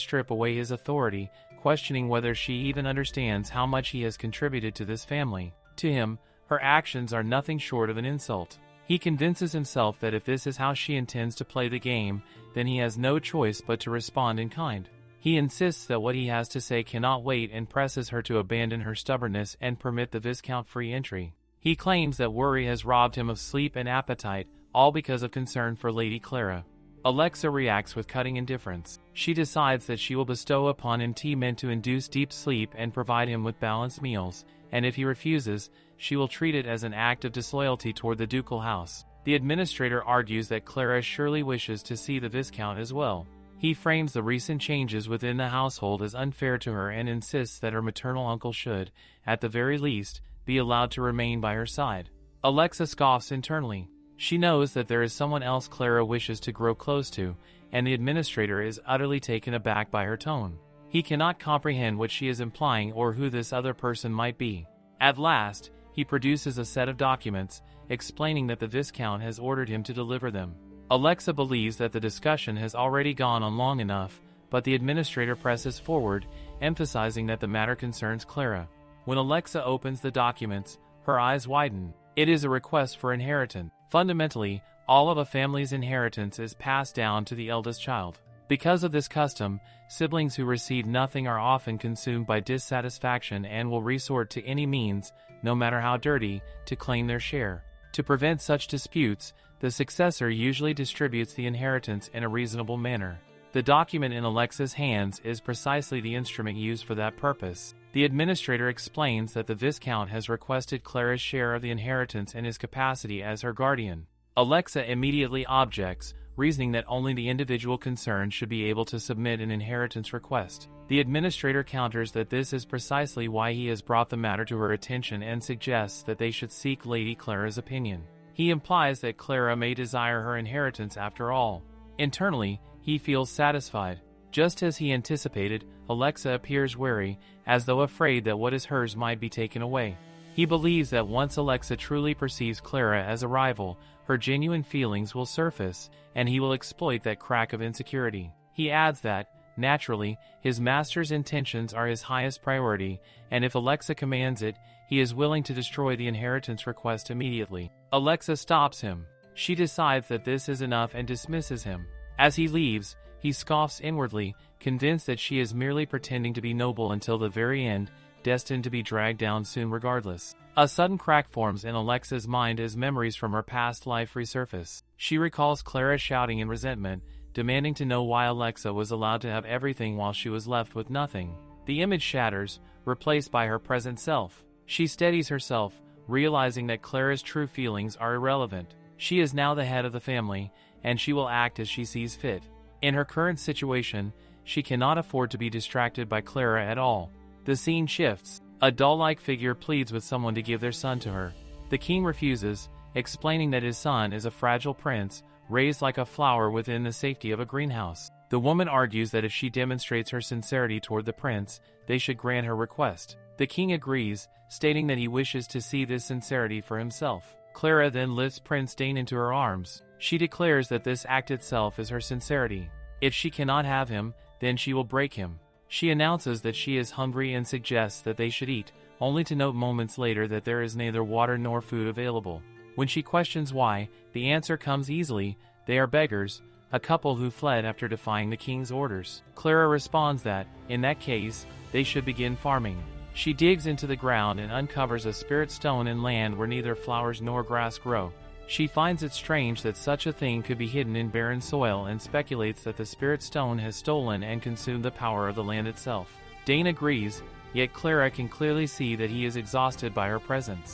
strip away his authority, questioning whether she even understands how much he has contributed to this family. To him, her actions are nothing short of an insult. He convinces himself that if this is how she intends to play the game, then he has no choice but to respond in kind. He insists that what he has to say cannot wait and presses her to abandon her stubbornness and permit the Viscount free entry. He claims that worry has robbed him of sleep and appetite, all because of concern for Lady Clara. Alexa reacts with cutting indifference. She decides that she will bestow upon him tea meant to induce deep sleep and provide him with balanced meals, and if he refuses, she will treat it as an act of disloyalty toward the ducal house. The administrator argues that Clara surely wishes to see the Viscount as well. He frames the recent changes within the household as unfair to her and insists that her maternal uncle should, at the very least, be allowed to remain by her side. Alexa scoffs internally. She knows that there is someone else Clara wishes to grow close to, and the administrator is utterly taken aback by her tone. He cannot comprehend what she is implying or who this other person might be. At last, he produces a set of documents, explaining that the Viscount has ordered him to deliver them. Alexa believes that the discussion has already gone on long enough, but the administrator presses forward, emphasizing that the matter concerns Clara. When Alexa opens the documents, her eyes widen. It is a request for inheritance. Fundamentally, all of a family's inheritance is passed down to the eldest child. Because of this custom, siblings who receive nothing are often consumed by dissatisfaction and will resort to any means, no matter how dirty, to claim their share. To prevent such disputes, the successor usually distributes the inheritance in a reasonable manner. The document in Alexa's hands is precisely the instrument used for that purpose. The administrator explains that the Viscount has requested Clara's share of the inheritance in his capacity as her guardian. Alexa immediately objects, reasoning that only the individual concerned should be able to submit an inheritance request. The administrator counters that this is precisely why he has brought the matter to her attention and suggests that they should seek Lady Clara's opinion. He implies that Clara may desire her inheritance after all. Internally, he feels satisfied. Just as he anticipated, Alexa appears wary, as though afraid that what is hers might be taken away. He believes that once Alexa truly perceives Clara as a rival, her genuine feelings will surface, and he will exploit that crack of insecurity. He adds that, naturally, his master's intentions are his highest priority, and if Alexa commands it, he is willing to destroy the inheritance request immediately. Alexa stops him. She decides that this is enough and dismisses him. As he leaves, he scoffs inwardly, convinced that she is merely pretending to be noble until the very end, destined to be dragged down soon regardless. A sudden crack forms in Alexa's mind as memories from her past life resurface. She recalls Clara shouting in resentment, demanding to know why Alexa was allowed to have everything while she was left with nothing. The image shatters, replaced by her present self. She steadies herself, realizing that Clara's true feelings are irrelevant. She is now the head of the family, and she will act as she sees fit. In her current situation, she cannot afford to be distracted by Clara at all. The scene shifts. A doll-like figure pleads with someone to give their son to her. The king refuses, explaining that his son is a fragile prince, raised like a flower within the safety of a greenhouse. The woman argues that if she demonstrates her sincerity toward the prince, they should grant her request. The king agrees, stating that he wishes to see this sincerity for himself. Clara then lifts Prince Dane into her arms. She declares that this act itself is her sincerity. If she cannot have him, then she will break him. She announces that she is hungry and suggests that they should eat, only to note moments later that there is neither water nor food available. When she questions why, the answer comes easily: they are beggars, a couple who fled after defying the king's orders. Clara responds that, in that case, they should begin farming. She digs into the ground and uncovers a spirit stone in land where neither flowers nor grass grow. She finds it strange that such a thing could be hidden in barren soil and speculates that the spirit stone has stolen and consumed the power of the land itself. Dane agrees, yet Clara can clearly see that he is exhausted by her presence.